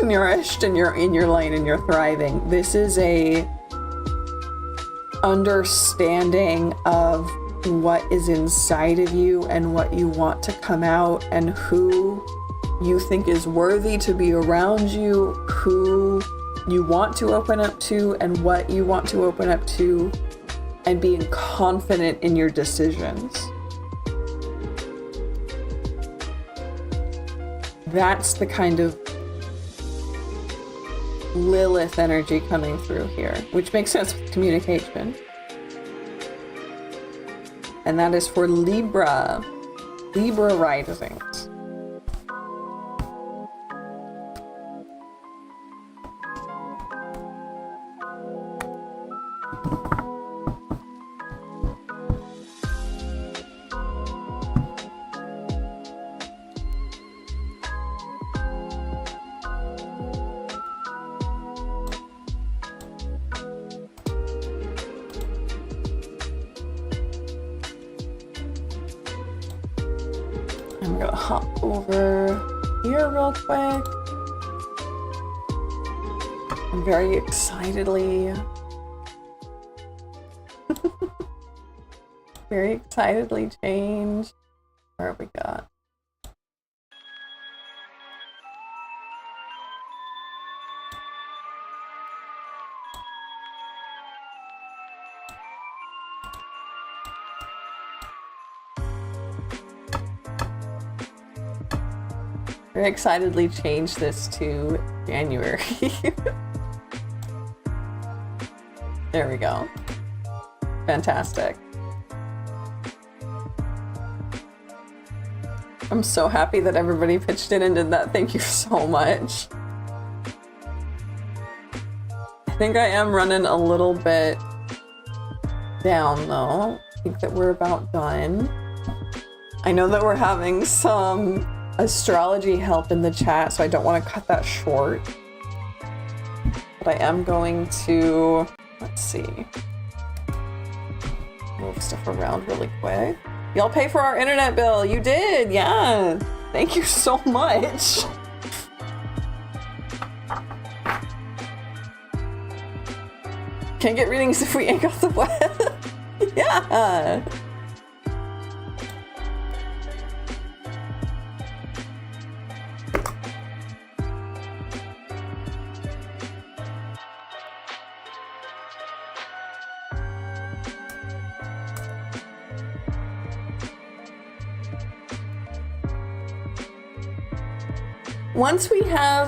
nourished and you're in your lane and you're thriving. This is a understanding of what is inside of you and what you want to come out and who you think is worthy to be around you, who you want to open up to and what you want to open up to, and being confident in your decisions. That's the kind of Lilith energy coming through here, which makes sense with communication. And that is for Libra risings. I'm gonna hop over here real quick. I'm very excitedly change. Where have we got? very excitedly change this to January. There we go. Fantastic. I'm so happy that everybody pitched in and did that. Thank you so much. I think I am running a little bit down though. I think that we're about done. I know that we're having some astrology help in the chat, so I don't want to cut that short. But I am going to, let's see, move stuff around really quick. Y'all pay for our internet bill. You did, yeah. Thank you so much. Can't get readings if we ain't got the web. Yeah. Once we have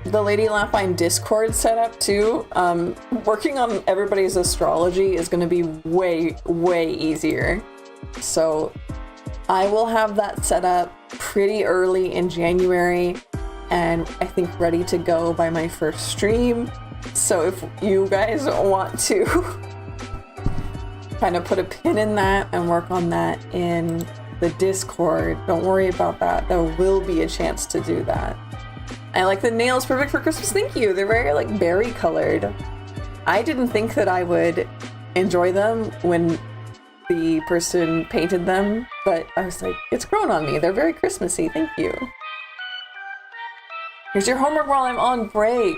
the Lady Lapine Discord set up too, working on everybody's astrology is going to be way easier. So I will have that set up pretty early in January and I think ready to go by my first stream. So if you guys want to kind of put a pin in that and work on that in the Discord, don't worry about that. There will be a chance to do that. I like the nails, perfect for Christmas. Thank you. They're very like berry colored. I didn't think that I would enjoy them when the person painted them, but I was like, it's grown on me. They're very Christmassy. Thank you. Here's your homework while I'm on break.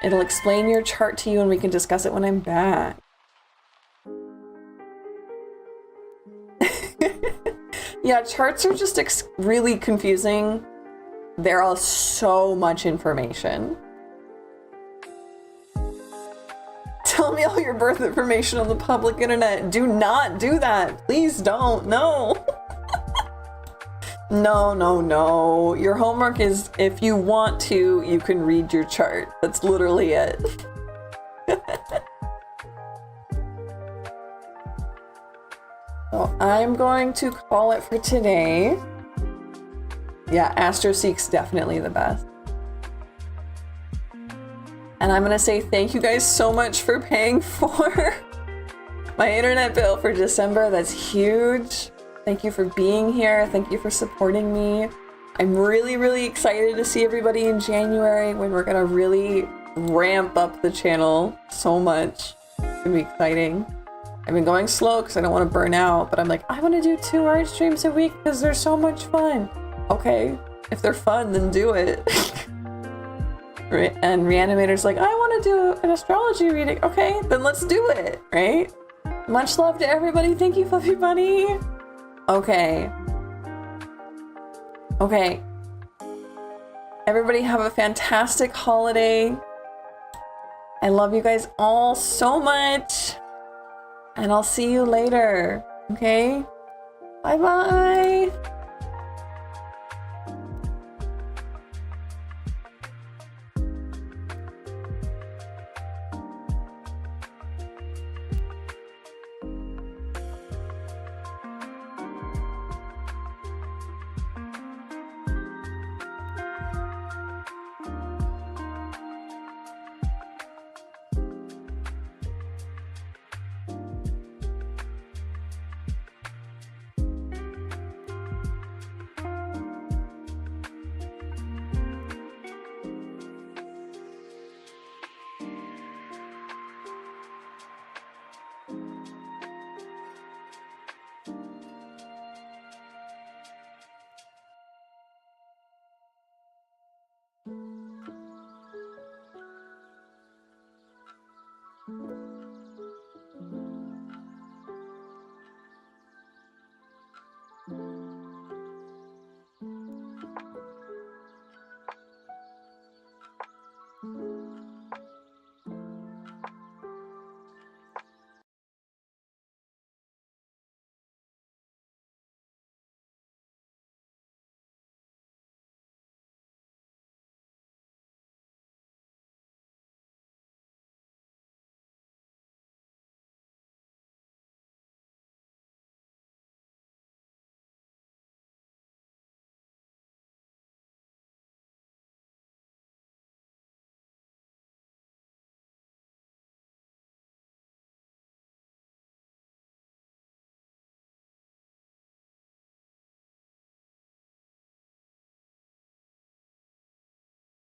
It'll explain your chart to you and we can discuss it when I'm back. Yeah, charts are just really confusing. They're all so much information. Tell me all your birth information on the public internet. Do not do that. Please don't. No. No. Your homework is, if you want to, you can read your chart. That's literally it. So I'm going to call it for today. Yeah, AstroSeek's definitely the best. And I'm gonna say thank you guys so much for paying for my internet bill for December. That's huge. Thank you for being here. Thank you for supporting me. I'm really excited to see everybody in January when we're gonna really ramp up the channel so much. It's gonna be exciting. I've been going slow because I don't want to burn out, but I'm like, I want to do 2 art streams a week because they're so much fun. Okay, if they're fun, then do it. And Reanimator's like, I want to do an astrology reading. Okay, then let's do it, right? Much love to everybody. Thank you, Fluffy Bunny. Okay. Everybody have a fantastic holiday. I love you guys all so much. And I'll see you later, okay? Bye-bye! Thank you.